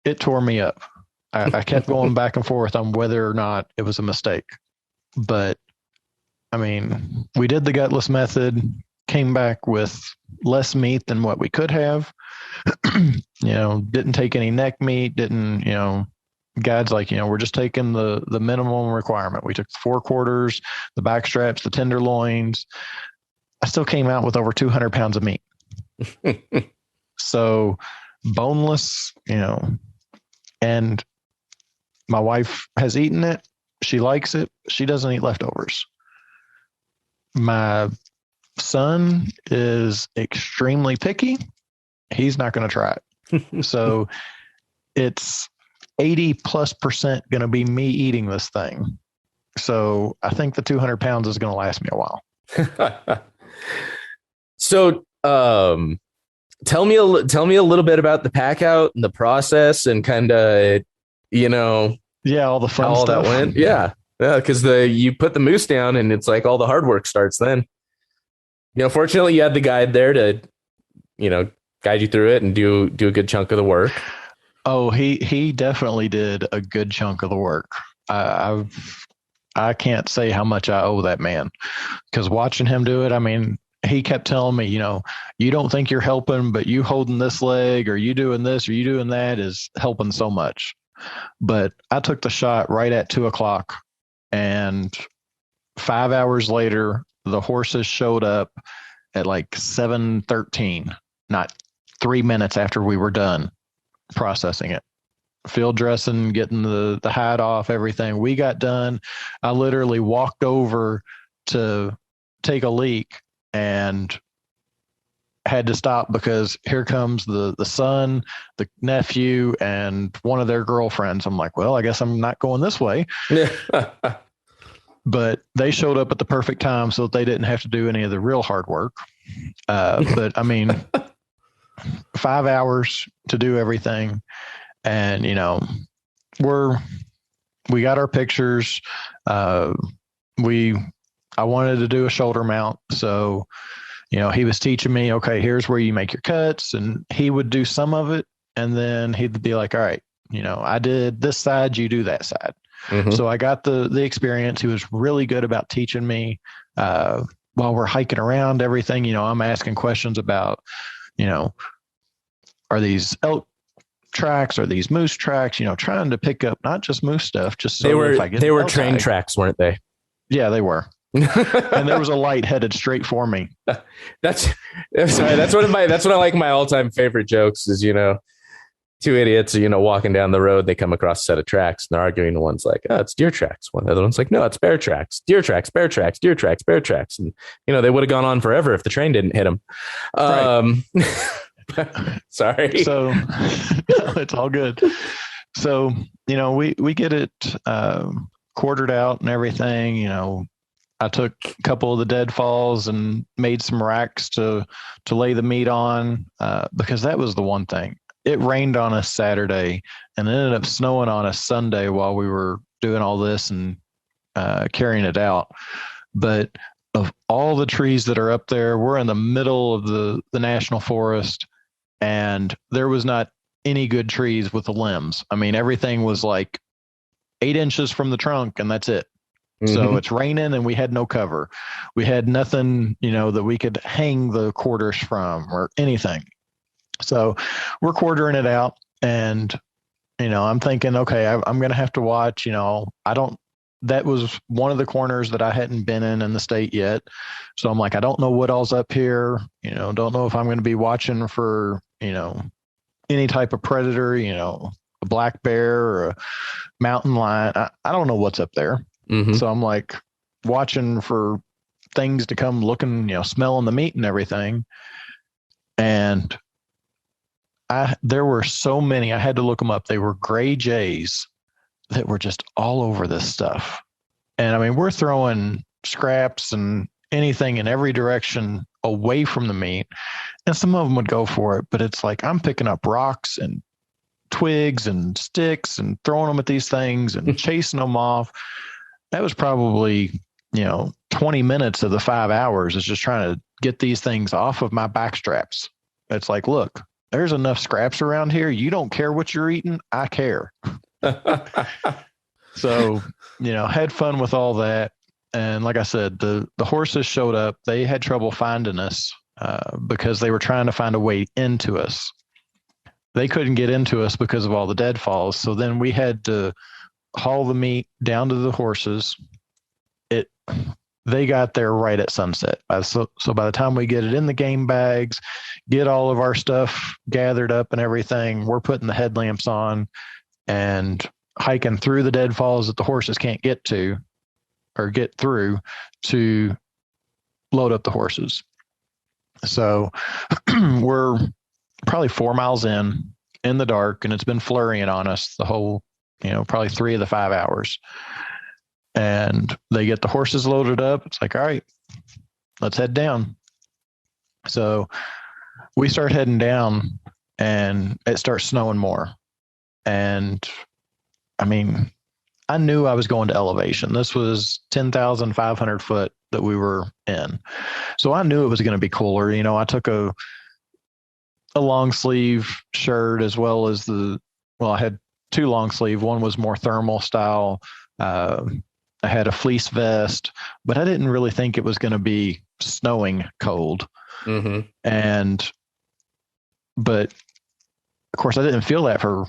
it tore me up. I kept going back and forth on whether or not it was a mistake. But I mean, we did the gutless method, came back with less meat than what we could have. Didn't take any neck meat, guides like, we're just taking the minimum requirement. We took the 4 quarters, the back straps, the tenderloins. I still came out with over 200 pounds of meat. So boneless, and my wife has eaten it. She likes it. She doesn't eat leftovers. My son is extremely picky. he's not going to try it. So it's 80+% going to be me eating this thing. So I think the 200 pounds is going to last me a while. So, tell me a little bit about the pack out and the process and kind of, all the fun how all stuff that went. Yeah. Because you put the moose down and it's like all the hard work starts then. Fortunately you had the guide there to, guide you through it and do a good chunk of the work. Oh, he definitely did a good chunk of the work. I can't say how much I owe that man, because watching him do it, I mean, he kept telling me, you don't think you're helping, but you holding this leg or you doing this or you doing that is helping so much. But I took the shot right at 2:00, and 5 hours later, the horses showed up at like 7:13, not 3 minutes after we were done processing it. Field dressing, getting the hide off, everything. We got done. I literally walked over to take a leak and had to stop because here comes the son, the nephew, and one of their girlfriends. I'm like, well, I guess I'm not going this way. But they showed up at the perfect time so that they didn't have to do any of the real hard work. But I mean, 5 hours to do everything. And, we got our pictures. I wanted to do a shoulder mount. So, he was teaching me, okay, here's where you make your cuts, and he would do some of it. And then he'd be like, all right, I did this side, you do that side. Mm-hmm. So I got the experience. He was really good about teaching me, while we're hiking around everything. I'm asking questions about, are these elk tracks, are these moose tracks, trying to pick up not just moose stuff, just so they were train tracks, weren't they? Yeah, they were. And there was a light headed straight for me. That's one of like my all-time favorite jokes is, two idiots, walking down the road, they come across a set of tracks and they're arguing. One's like, oh, it's deer tracks. One other one's like, no, it's bear tracks. Deer tracks, bear tracks, deer tracks, bear tracks. And, they would have gone on forever if the train didn't hit them. Right. Sorry. So it's all good. So, we get it quartered out and everything. I took a couple of the deadfalls and made some racks to lay the meat on, because that was the one thing. It rained on us Saturday and it ended up snowing on us Sunday while we were doing all this and carrying it out. But of all the trees that are up there, we're in the middle of the national forest, and there was not any good trees with the limbs. I mean, everything was like 8 inches from the trunk and that's it. Mm-hmm. So it's raining and we had no cover. We had nothing, that we could hang the quarters from or anything. So we're quartering it out, and, I'm thinking, okay, I'm going to have to watch, that was one of the corners that I hadn't been in the state yet. So I'm like, I don't know what all's up here. Don't know if I'm going to be watching for, any type of predator, a black bear or a mountain lion. I don't know what's up there. Mm-hmm. So I'm like watching for things to come looking, smelling the meat and everything. And there were so many, I had to look them up. They were gray jays that were just all over this stuff. And I mean, we're throwing scraps and anything in every direction away from the meat. And some of them would go for it, but it's like, I'm picking up rocks and twigs and sticks and throwing them at these things and chasing them off. That was probably, 20 minutes of the 5 hours is just trying to get these things off of my back straps. It's like, look, there's enough scraps around here. You don't care what you're eating. I care. So, had fun with all that. And like I said, the horses showed up. They had trouble finding us because they were trying to find a way into us. They couldn't get into us because of all the deadfalls. So then we had to haul the meat down to the horses. They got there right at sunset. So by the time we get it in the game bags, get all of our stuff gathered up and everything, we're putting the headlamps on and hiking through the deadfalls that the horses can't get to or get through to load up the horses. So we're probably 4 miles in the dark, and it's been flurrying on us the whole, probably 3 of the 5 hours. And they get the horses loaded up. It's like, all right, let's head down. So we start heading down, and it starts snowing more. And I mean, I knew I was going to elevation. This was 10,500 foot that we were in. So I knew it was going to be cooler. I took a long sleeve shirt, as well as I had 2 long sleeve. One was more thermal style. I had a fleece vest, but I didn't really think it was going to be snowing cold. Mm-hmm. But of course I didn't feel that for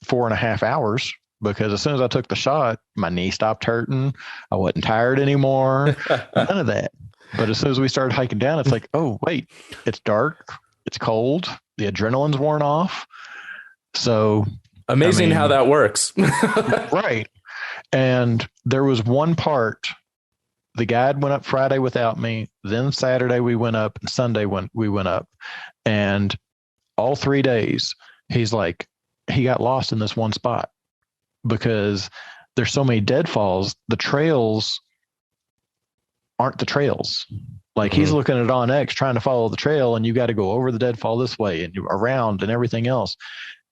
4.5 hours, because as soon as I took the shot, my knee stopped hurting. I wasn't tired anymore. None of that. But as soon as we started hiking down, it's like, oh, wait, it's dark. It's cold. The adrenaline's worn off. So amazing how that works. Right. And there was one part, the guide went up Friday without me. Then Saturday we went up, and Sunday we went up. And all 3 days, he's like, he got lost in this one spot because there's so many deadfalls. The trails aren't the trails. Like he's looking at OnX trying to follow the trail, and you got to go over the deadfall this way and around and everything else.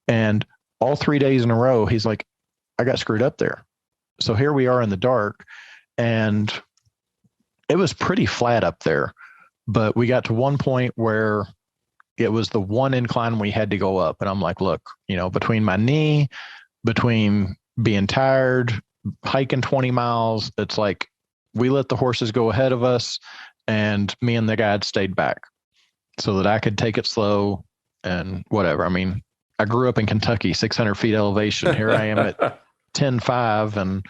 And all 3 days in a row, he's like, I got screwed up there. So here we are in the dark, and it was pretty flat up there, but we got to one point where it was the one incline we had to go up. And I'm like, look, between my knee, between being tired, hiking 20 miles, it's like we let the horses go ahead of us, and me and the guide stayed back so that I could take it slow and whatever. I mean, I grew up in Kentucky, 600 feet elevation. Here I am at 10.5, and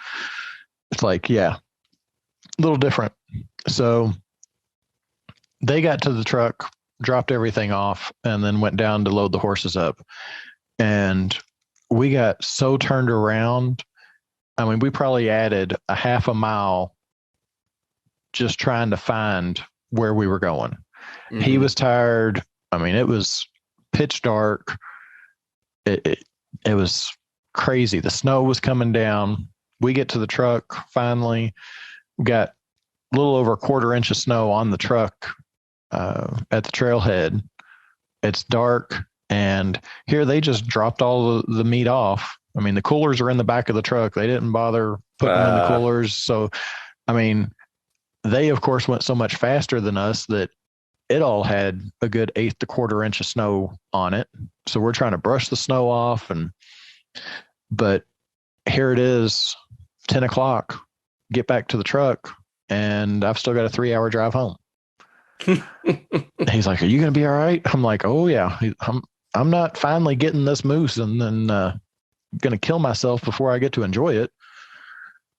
it's like, yeah, a little different. So they got to the truck, dropped everything off, and then went down to load the horses up. And we got so turned around. I mean, we probably added a half a mile just trying to find where we were going. Mm-hmm. He was tired. I mean, it was pitch dark. It was crazy. The snow was coming down. We get to the truck finally. We got a little over a 1/4 inch of snow on the truck at the trailhead. It's dark, and here they just dropped all the meat off. I mean, the coolers are in the back of the truck. They didn't bother putting them in the coolers. So, I mean, they of course went so much faster than us that it all had a good 1/8 to 1/4 inch of snow on it. So we're trying to brush the snow off, but here it is, 10 o'clock, get back to the truck, and I've still got a 3-hour drive home. He's like, are you going to be all right? I'm like, oh yeah, I'm not finally getting this moose and then going to kill myself before I get to enjoy it.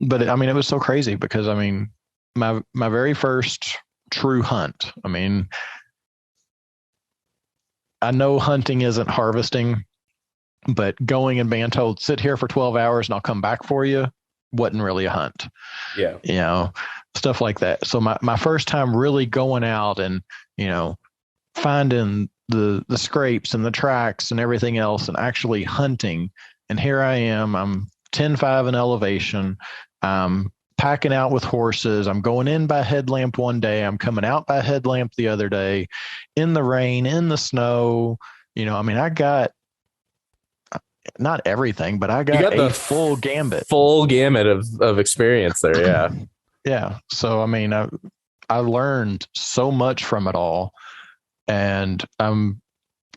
But I mean, it was so crazy because I mean, my very first true hunt. I mean, I know hunting isn't harvesting, but going and being told, sit here for 12 hours and I'll come back for you, wasn't really a hunt. Yeah. Stuff like that. So my first time really going out and, finding the scrapes and the tracks and everything else and actually hunting. And here I am, I'm 10.5 in elevation. I'm packing out with horses. I'm going in by headlamp one day. I'm coming out by headlamp the other day, in the rain, in the snow. I mean, I got not everything, but I got the full gambit. Full gamut of experience there. Yeah. Yeah. So, I mean, I learned so much from it all, and I'm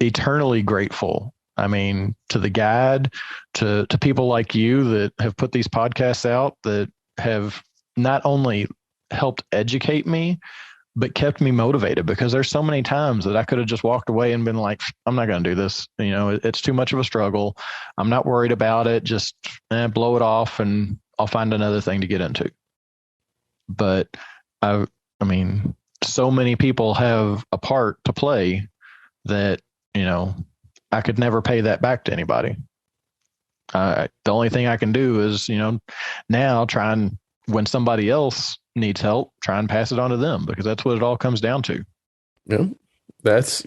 eternally grateful. I mean, to the guide, to people like you that have put these podcasts out that have not only helped educate me, but kept me motivated, because there's so many times that I could have just walked away and been like, I'm not going to do this. It's too much of a struggle. I'm not worried about it. Just blow it off and I'll find another thing to get into. But I mean, so many people have a part to play that, I could never pay that back to anybody. The only thing I can do is, now try and, when somebody else needs help, try and pass it on to them, because that's what it all comes down to. Yeah. That's,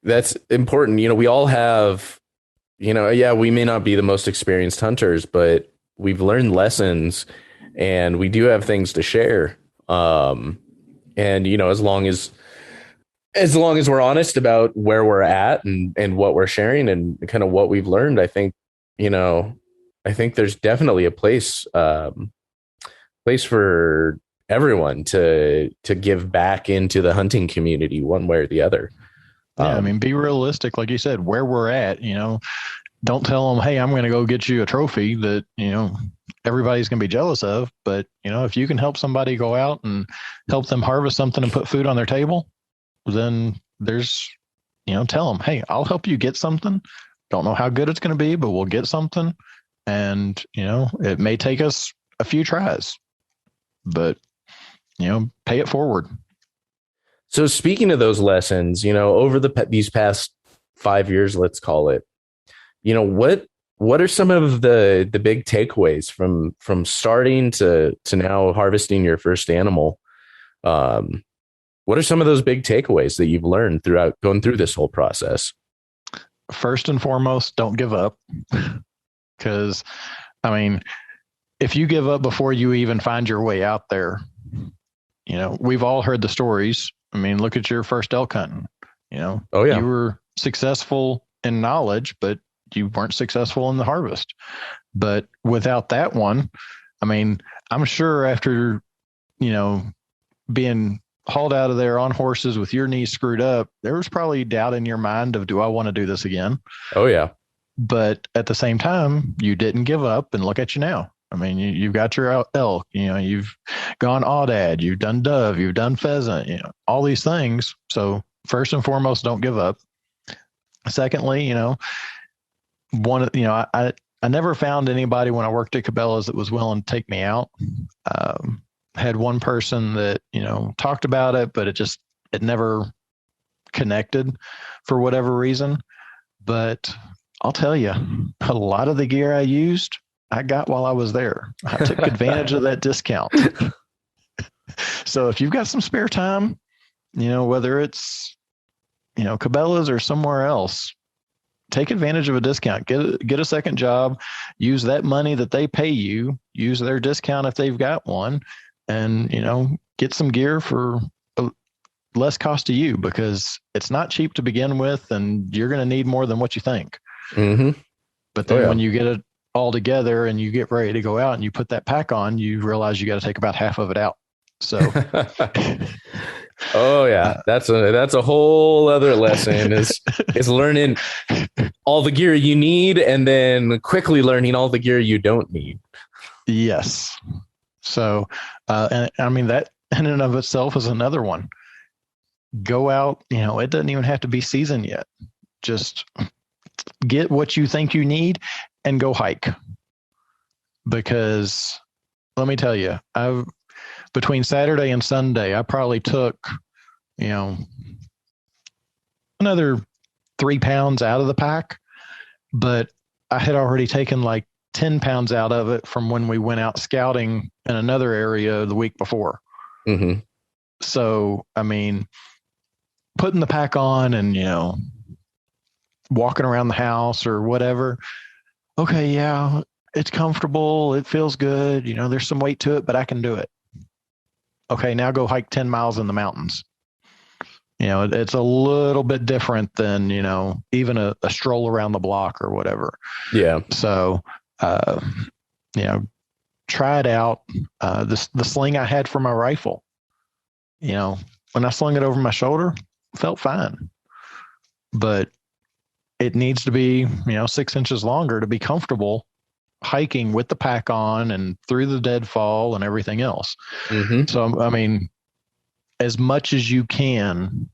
that's important. We all have, yeah, we may not be the most experienced hunters, but we've learned lessons and we do have things to share. And, as long as we're honest about where we're at and what we're sharing and kind of what we've learned, I think there's definitely a place for everyone to give back into the hunting community one way or the other. Yeah, be realistic. Like you said, where we're at, don't tell them, hey, I'm going to go get you a trophy that, everybody's going to be jealous of. But, if you can help somebody go out and help them harvest something and put food on their table, then there's, tell them, hey, I'll help you get something. Don't know how good it's going to be, but we'll get something. And, it may take us a few tries, but, pay it forward. So speaking of those lessons, over these past 5 years, let's call it, what are some of the big takeaways from starting to now harvesting your first animal? What are some of those big takeaways that you've learned throughout going through this whole process? First and foremost, don't give up. Because, if you give up before you even find your way out there, we've all heard the stories. Look at your first elk hunting. Oh yeah, you were successful in knowledge, but you weren't successful in the harvest. But without that one, I'm sure after, being hauled out of there on horses with your knees screwed up, there was probably doubt in your mind of, do I want to do this again? Oh yeah. But at the same time, you didn't give up, and look at you now. You've got your elk, you've gone aoudad, you've done dove, you've done pheasant, all these things. So first and foremost, don't give up. Secondly, I never found anybody when I worked at Cabela's that was willing to take me out. Had one person that, talked about it, but it never connected for whatever reason. But I'll tell you, a lot of the gear I used, I got while I was there. I took advantage of that discount. So if you've got some spare time, whether it's, Cabela's or somewhere else, take advantage of a discount, get a second job, use that money that they pay you, use their discount if they've got one, and, get some gear for less cost to you, because it's not cheap to begin with, and you're going to need more than what you think. Mm-hmm. But then when you get it all together and you get ready to go out and you put that pack on, you realize you got to take about half of it out. So, oh yeah, that's a whole other lesson is learning all the gear you need and then quickly learning all the gear you don't need. Yes. So, and that in and of itself is another one. Go out, it doesn't even have to be season yet. Just get what you think you need and go hike. Because let me tell you, between Saturday and Sunday, I probably took, another 3 pounds out of the pack, but I had already taken like 10 pounds out of it from when we went out scouting in another area the week before. Mm-hmm. So, putting the pack on and, walking around the house or whatever. Okay. Yeah, it's comfortable. It feels good. There's some weight to it, but I can do it. Okay. Now go hike 10 miles in the mountains. It's a little bit different than, even a stroll around the block or whatever. Yeah. So, try it out. The sling I had for my rifle, when I slung it over my shoulder, felt fine, but it needs to be, 6 inches longer to be comfortable hiking with the pack on and through the deadfall and everything else. Mm-hmm. So, as much as you can,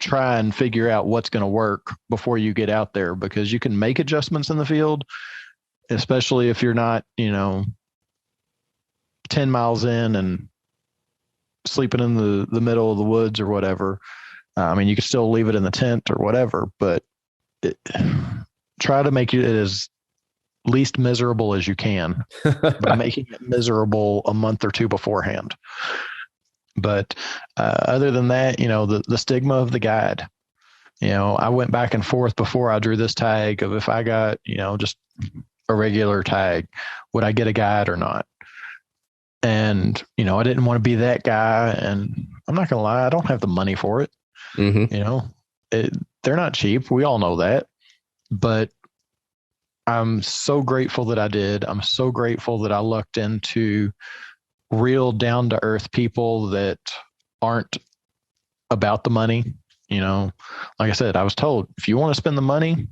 try and figure out what's going to work before you get out there, because you can make adjustments in the field, especially if you're not, 10 miles in and sleeping in the middle of the woods or whatever. You can still leave it in the tent or whatever, but try to make it as least miserable as you can by making it miserable a month or two beforehand. But other than that, the stigma of the guide, I went back and forth before I drew this tag of if I got, just a regular tag, would I get a guide or not? And, I didn't want to be that guy. And I'm not going to lie, I don't have the money for it. They're not cheap. We all know that. But I'm so grateful that I did. I'm so grateful that I lucked into real down to earth people that aren't about the money. Like I said, I was told, if you want to spend the money,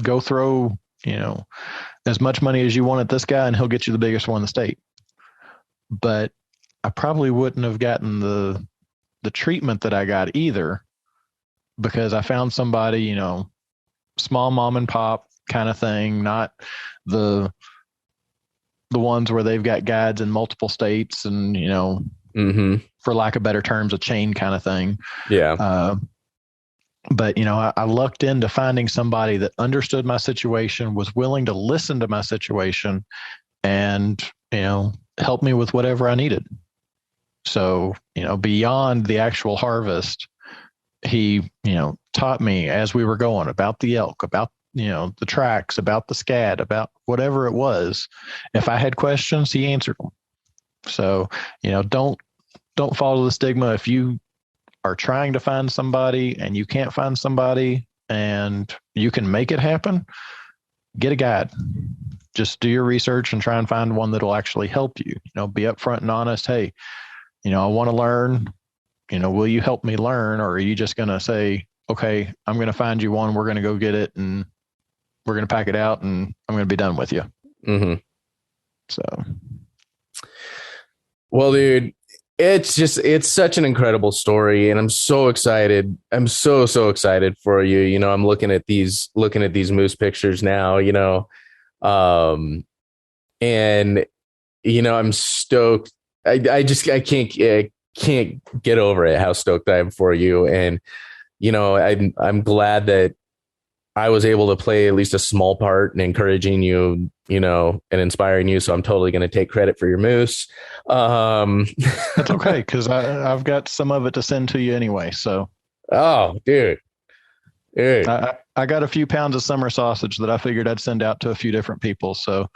go throw, as much money as you want at this guy and he'll get you the biggest one in the state. But I probably wouldn't have gotten the treatment that I got either, because I found somebody, small mom and pop kind of thing, not the ones where they've got guides in multiple states and, for lack of better terms, a chain kind of thing. Yeah. But, I lucked into finding somebody that understood my situation, was willing to listen to my situation and, help me with whatever I needed. So, beyond the actual harvest, he, taught me as we were going about the elk, about, the tracks, about the scat, about whatever it was. If I had questions, he answered them. So, don't fall to the stigma. If you are trying to find somebody and you can't find somebody and you can make it happen, get a guide. Just do your research and try and find one that'll actually help you. Be upfront and honest. Hey, I want to learn. Will you help me learn? Or are you just going to say, okay, I'm going to find you one. We're going to go get it and we're going to pack it out and I'm going to be done with you. So. Well, dude, it's such an incredible story and I'm so excited. I'm so excited for you. I'm looking at these moose pictures now, and I'm stoked. I can't get over it, how stoked I am for you. And, I'm glad that I was able to play at least a small part in encouraging you, and inspiring you. So I'm totally going to take credit for your moose. That's okay, because I've got some of it to send to you anyway. So, oh, dude. I got a few pounds of summer sausage that I figured I'd send out to a few different people. So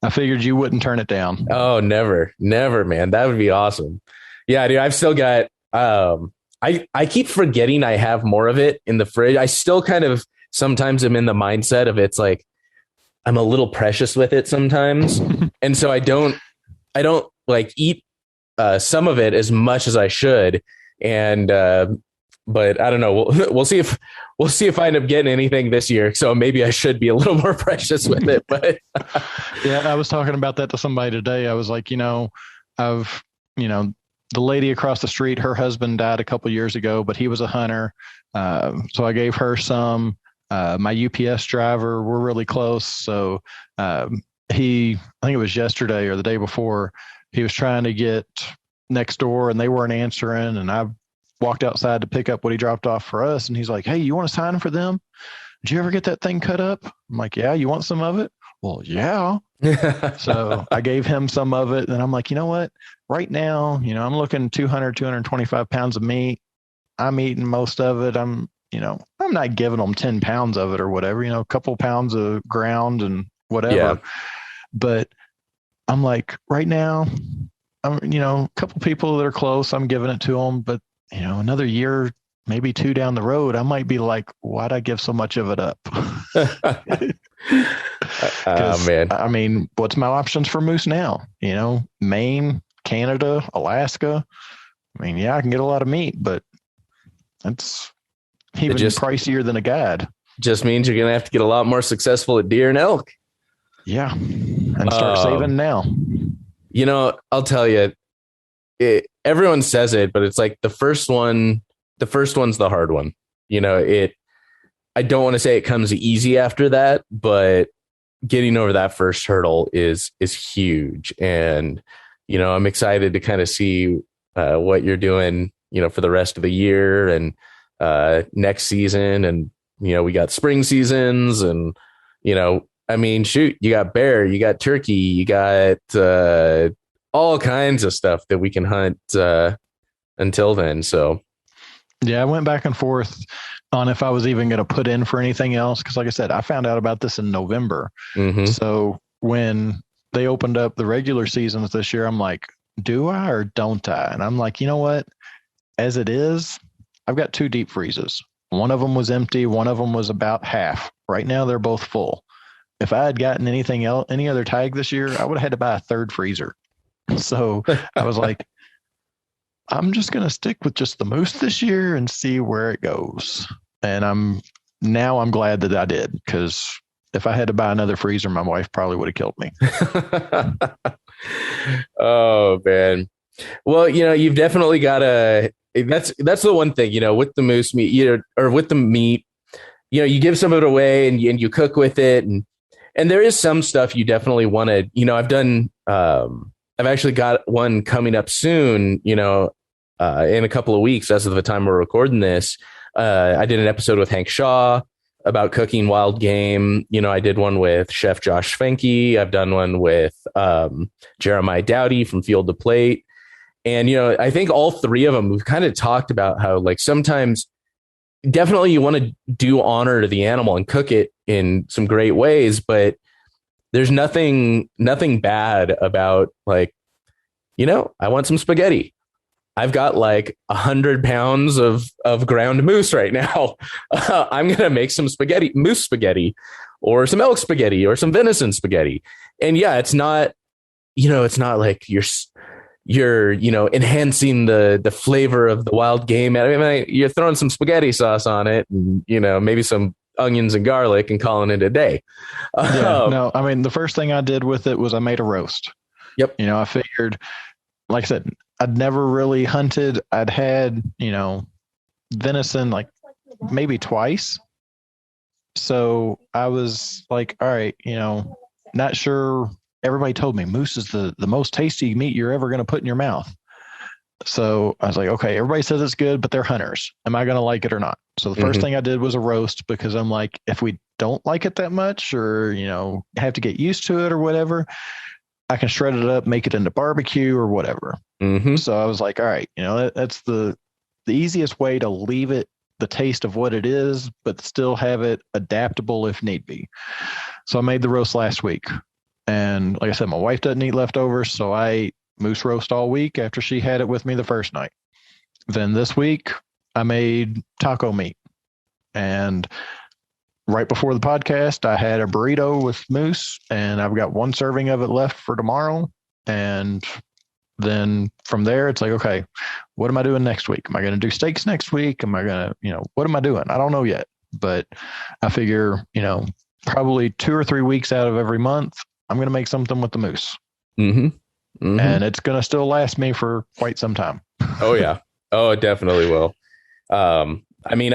I figured you wouldn't turn it down. Oh, never, man. That would be awesome. Yeah, dude. I've still got. I keep forgetting I have more of it in the fridge. I still kind of sometimes am in the mindset of it's like I'm a little precious with it sometimes, and so I don't like eat some of it as much as I should. And but I don't know. We'll see if I end up getting anything this year. So maybe I should be a little more precious with it. But yeah, I was talking about that to somebody today. I was like, the lady across the street, her husband died a couple years ago, but he was a hunter. So I gave her some. My UPS driver, we're really close. So I think it was yesterday or the day before, he was trying to get next door and they weren't answering. And I walked outside to pick up what he dropped off for us. And he's like, hey, you want to sign for them? Did you ever get that thing cut up? I'm like, yeah, you want some of it? Well, yeah. So I gave him some of it. And I'm like, you know what? Right now, I'm looking 225 pounds of meat. I'm eating most of it. I'm not giving them 10 pounds of it or whatever, a couple pounds of ground and whatever. Yeah. But I'm like, right now, I'm, a couple people that are close, I'm giving it to them. But, another year, maybe two down the road, I might be like, why'd I give so much of it up? Oh, man. I mean, what's my options for moose now? Maine, Canada, Alaska. I mean, yeah, I can get a lot of meat, but that's even pricier than a guide. Just means you're going to have to get a lot more successful at deer and elk. Yeah. And start saving now. I'll tell you, everyone says it, but it's like the first one's the hard one. I don't want to say it comes easy after that, but getting over that first hurdle is huge. And, I'm excited to kind of see what you're doing, for the rest of the year and next season. And, we got spring seasons and, shoot, you got bear, you got turkey, you got all kinds of stuff that we can hunt until then. So, yeah, I went back and forth on if I was even going to put in for anything else. Because like I said, I found out about this in November. So when they opened up the regular seasons this year, I'm like, do I or don't I? And I'm like, you know what? As it is, I've got 2 deep freezes. One of them was empty. One of them was about half. Right now, they're both full. If I had gotten anything else, any other tag this year, I would have had to buy a 3rd freezer. So I was like, I'm just going to stick with just the moose this year and see where it goes. And I'm glad that I did, because if I had to buy another freezer, my wife probably would have killed me. Oh, man. Well, you've definitely got that's the one thing, with the moose meat, or with the meat, you give some of it away and you cook with it. And there is some stuff you definitely want to, I've actually got one coming up soon, in a couple of weeks as of the time we're recording this. I did an episode with Hank Shaw about cooking wild game. I did one with Chef Josh Fenke. I've done one with Jeremiah Dowdy from Field to Plate. And, I think all 3 of them, we've kind of talked about how, like, sometimes definitely you want to do honor to the animal and cook it in some great ways, but there's nothing bad about, like, I want some spaghetti. I've got like 100 pounds of ground moose right now. I'm going to make some moose spaghetti, or some elk spaghetti, or some venison spaghetti. And yeah, it's not like you're enhancing the flavor of the wild game. I mean, you're throwing some spaghetti sauce on it, and maybe some onions and garlic, and calling it a day. No, I mean, the first thing I did with it was I made a roast. Yep. I figured, like I said, I'd never really hunted. I'd had, venison like maybe twice. So I was like, all right, not sure. Everybody told me moose is the most tasty meat you're ever going to put in your mouth. So I was like, okay, everybody says it's good, but they're hunters. Am I going to like it or not? So the first thing I did was a roast, because I'm like, if we don't like it that much, or, have to get used to it or whatever, I can shred it up, make it into barbecue or whatever. So I was like, all right, that's the easiest way to leave it the taste of what it is, but still have it adaptable if need be. So I made the roast last week. And like I said, my wife doesn't eat leftovers, so I ate moose roast all week after she had it with me the first night. Then this week, I made taco meat. And right before the podcast, I had a burrito with moose, and I've got 1 serving of it left for tomorrow. And then from there, it's like, okay, what am I doing next week? Am I going to do steaks next week? Am I going to, what am I doing? I don't know yet, but I figure, probably 2 or 3 weeks out of every month, I'm going to make something with the moose. And it's going to still last me for quite some time. Oh, yeah. Oh, it definitely will. I mean,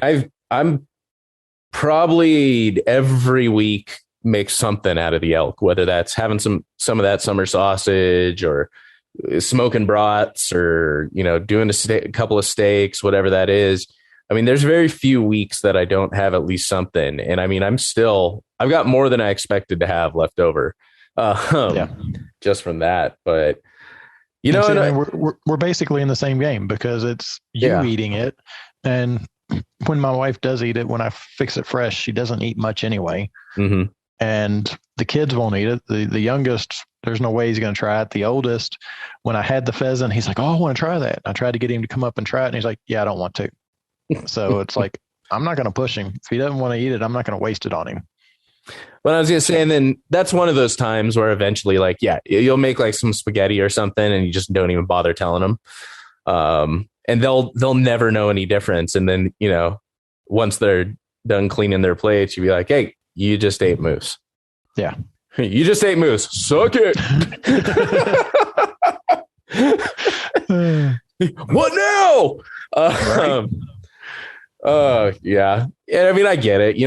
I'm probably every week make something out of the elk, whether that's having some of that summer sausage, or smoking brats, or, doing a couple of steaks, whatever that is. I mean, there's very few weeks that I don't have at least something. And I mean, I've got more than I expected to have left over. Just from that. But we're basically in the same game, because it's you eating it, and when my wife does eat it, when I fix it fresh, she doesn't eat much anyway. And the kids won't eat it. The youngest, there's no way he's going to try it. The oldest, when I had the pheasant, he's like, oh, I want to try that. I tried to get him to come up and try it, and he's like, yeah, I don't want to. So it's like, I'm not going to push him. If he doesn't want to eat it, I'm not going to waste it on him. But I was going to say, and then that's one of those times where eventually, like, yeah, you'll make like some spaghetti or something, and you just don't even bother telling them. And they'll never know any difference. And then, once they're done cleaning their plates, you'll be like, hey, you just ate moose. Yeah. You just ate moose. Suck it. What now? Yeah. And I mean, I get it.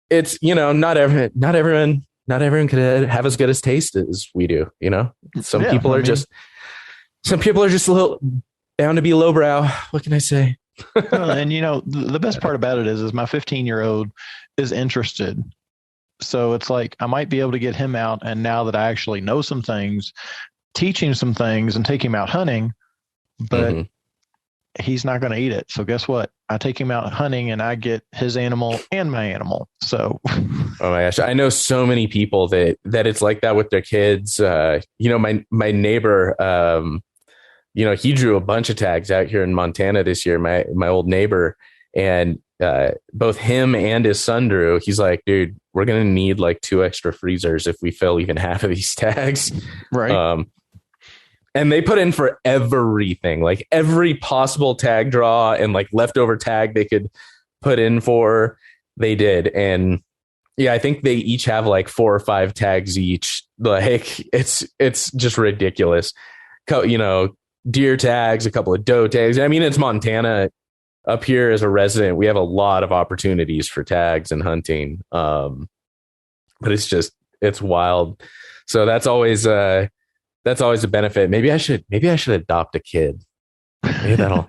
It's, not everyone could have as good as taste as we do. Some people are just a little bound to be lowbrow. What can I say? And the best part about it is my 15-year-old is interested. So it's like, I might be able to get him out. And now that I actually know some things, teach him some things and take him out hunting. But he's not going to eat it. So guess what? I take him out hunting and I get his animal and my animal. So, oh my gosh, I know so many people that it's like that with their kids. My neighbor, he drew a bunch of tags out here in Montana this year. My old neighbor, and both him and his son drew. He's like, dude, we're gonna need like 2 extra freezers if we fill even half of these tags, right? And they put in for everything, like every possible tag draw and like leftover tag they could put in for, they did. And yeah, I think they each have like 4 or 5 tags each. Like it's just ridiculous. Deer tags, a couple of doe tags. I mean, it's Montana. Up here as a resident, we have a lot of opportunities for tags and hunting. But it's wild. So that's always a benefit. Maybe I should adopt a kid. Maybe that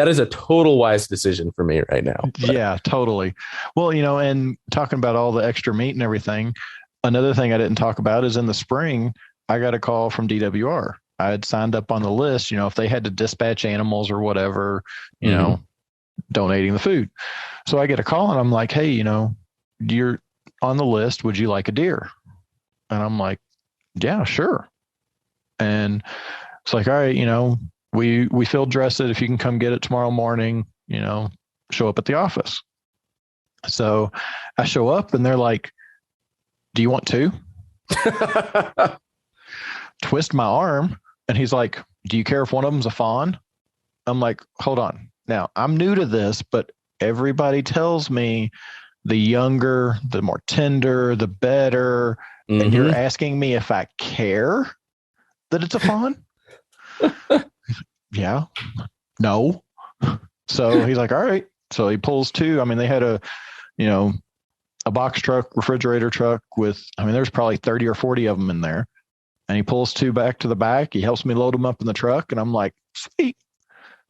is a total wise decision for me right now. But. Yeah, totally. Well, and talking about all the extra meat and everything, another thing I didn't talk about is in the spring, I got a call from DWR. I had signed up on the list, if they had to dispatch animals or whatever, donating the food. So I get a call and I'm like, hey, you're on the list. Would you like a deer? And I'm like, yeah, sure. And it's like, all right, we field dress it. If you can come get it tomorrow morning, show up at the office. So I show up and they're like, do you want 2? Twist my arm. And he's like, do you care if one of them's a fawn? I'm like, hold on. Now, I'm new to this, but everybody tells me the younger, the more tender, the better. Mm-hmm. And you're asking me if I care that it's a fawn? Yeah. No. So he's like, all right. So he pulls 2. I mean, they had a box truck, refrigerator truck with, there's probably 30 or 40 of them in there. And he pulls 2 back to the back. He helps me load them up in the truck. And I'm like, sweet.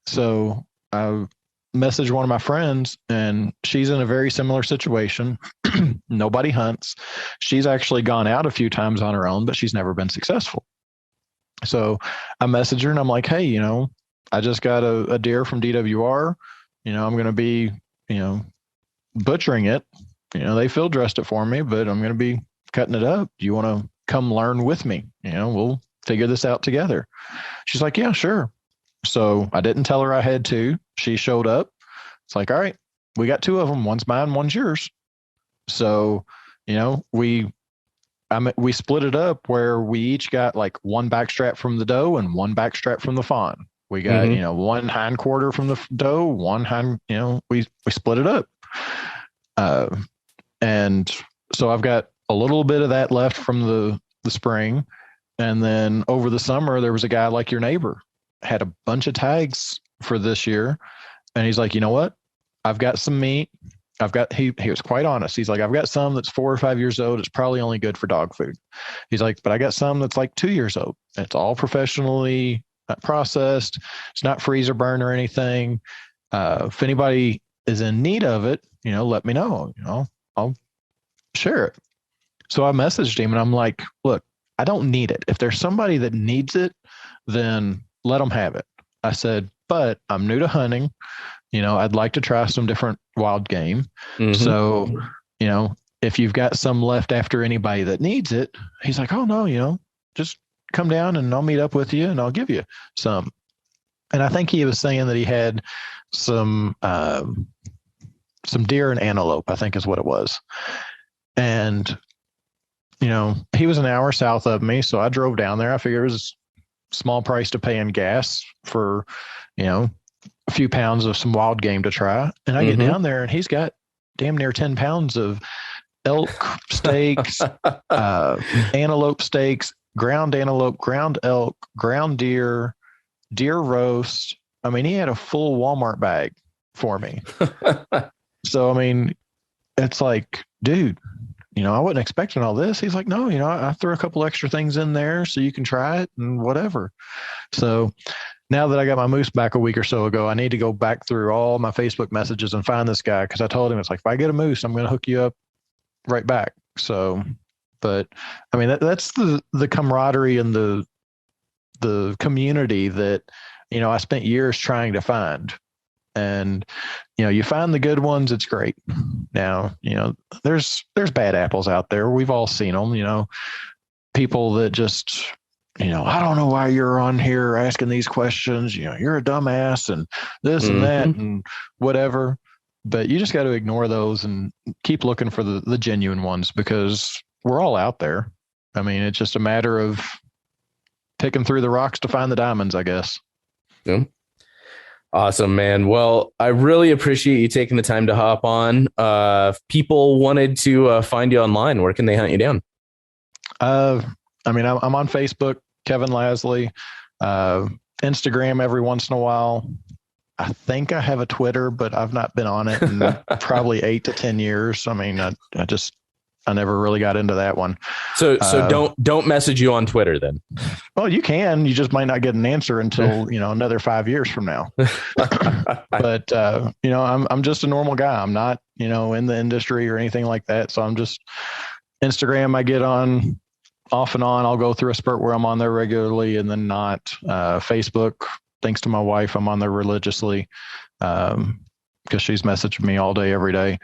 So I messaged one of my friends, and she's in a very similar situation. Nobody hunts. She's actually gone out a few times on her own, but she's never been successful. So I messaged her and I'm like, hey, I just got a deer from DWR. I'm going to be, butchering it. They field dressed it for me, but I'm going to be cutting it up. Do you want to come learn with me? We'll figure this out together. She's like, yeah, sure. So I didn't tell her I had 2. She showed up. It's like, all right, we got 2 of them. One's mine, one's yours. So, we split it up where we each got like 1 backstrap from the doe and 1 backstrap from the fawn. We got, 1 hind quarter from the doe, 1 hind, we split it up. And so I've got a little bit of that left from the spring. And then over the summer, there was a guy like your neighbor, had a bunch of tags for this year. And he's like, you know what? I've got some meat. He was quite honest. He's like, I've got some that's 4 or 5 years old. It's probably only good for dog food. He's like, but I got some that's like 2 years old. It's all professionally processed. It's not freezer burn or anything. If anybody is in need of it, let me know. I'll share it. So I messaged him and I'm like, look, I don't need it. If there's somebody that needs it, then let them have it. I said, but I'm new to hunting. I'd like to try some different wild game. Mm-hmm. So, if you've got some left after anybody that needs it, he's like, oh no, just come down and I'll meet up with you and I'll give you some. And I think he was saying that he had some deer and antelope, I think is what it was. And, he was an hour south of me. So I drove down there. I figured it was a small price to pay in gas for, a few pounds of some wild game to try. And I get down there and he's got damn near 10 pounds of elk steaks, antelope steaks, ground antelope, ground elk, ground deer, deer roast. He had a full Walmart bag for me. So, it's like, dude, I wasn't expecting all this. He's like, no, I threw a couple extra things in there so you can try it and whatever. So now that I got my moose back a week or so ago, I need to go back through all my Facebook messages and find this guy. Cause I told him, it's like, if I get a moose, I'm going to hook you up right back. So, but that's the camaraderie and the the community that, I spent years trying to find. And, you find the good ones, it's great. Now, there's bad apples out there. We've all seen them, people that just, I don't know why you're on here asking these questions. You're a dumbass and this and that and whatever. But you just got to ignore those and keep looking for the genuine ones, because we're all out there. I mean, it's just a matter of picking through the rocks to find the diamonds, I guess. Yeah. Awesome, man. Well, I really appreciate you taking the time to hop on. If people wanted to find you online, where can they hunt you down? I'm on Facebook, Kevin Lasley, Instagram every once in a while. I think I have a Twitter, but I've not been on it in probably 8 to 10 years. I mean, I never really got into that one. So don't message you on Twitter then. Well, you can. You just might not get an answer until another 5 years from now. But I'm just a normal guy. I'm not in the industry or anything like that. So I'm just Instagram. I get on off and on. I'll go through a spurt where I'm on there regularly and then not. Facebook, thanks to my wife, I'm on there religiously because she's messaging me all day, every day.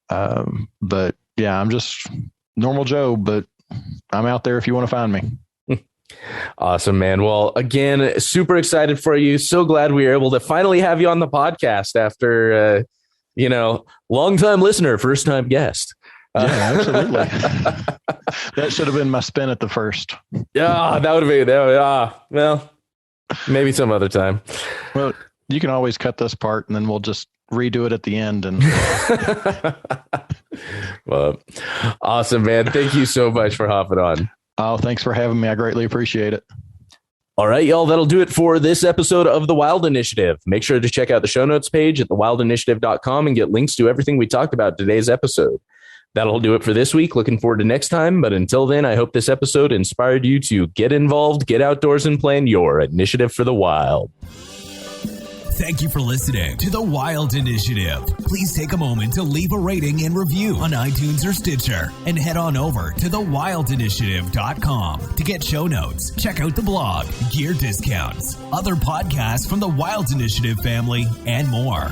But yeah, I'm just normal Joe, but I'm out there if you want to find me. Awesome, man. Well, again, super excited for you. So glad we were able to finally have you on the podcast after, long-time listener, first-time guest. Yeah, absolutely. That should have been my spin at the first. Yeah, that would have been, well, maybe some other time. Well, you can always cut this part and then we'll just redo it at the end. And well, awesome, man. Thank you so much for hopping on. Oh, thanks for having me. I greatly appreciate it. All right, y'all, that'll do it for this episode of The Wild Initiative. Make sure to check out the show notes page at thewildinitiative.com and get links to everything we talked about in today's episode. That'll do it for this week. Looking forward to next time. But until then, I hope this episode inspired you to get involved, get outdoors, and plan your initiative for the wild. Thank you for listening to The Wild Initiative. Please take a moment to leave a rating and review on iTunes or Stitcher, and head on over to thewildinitiative.com to get show notes, check out the blog, gear discounts, other podcasts from the Wild Initiative family, and more.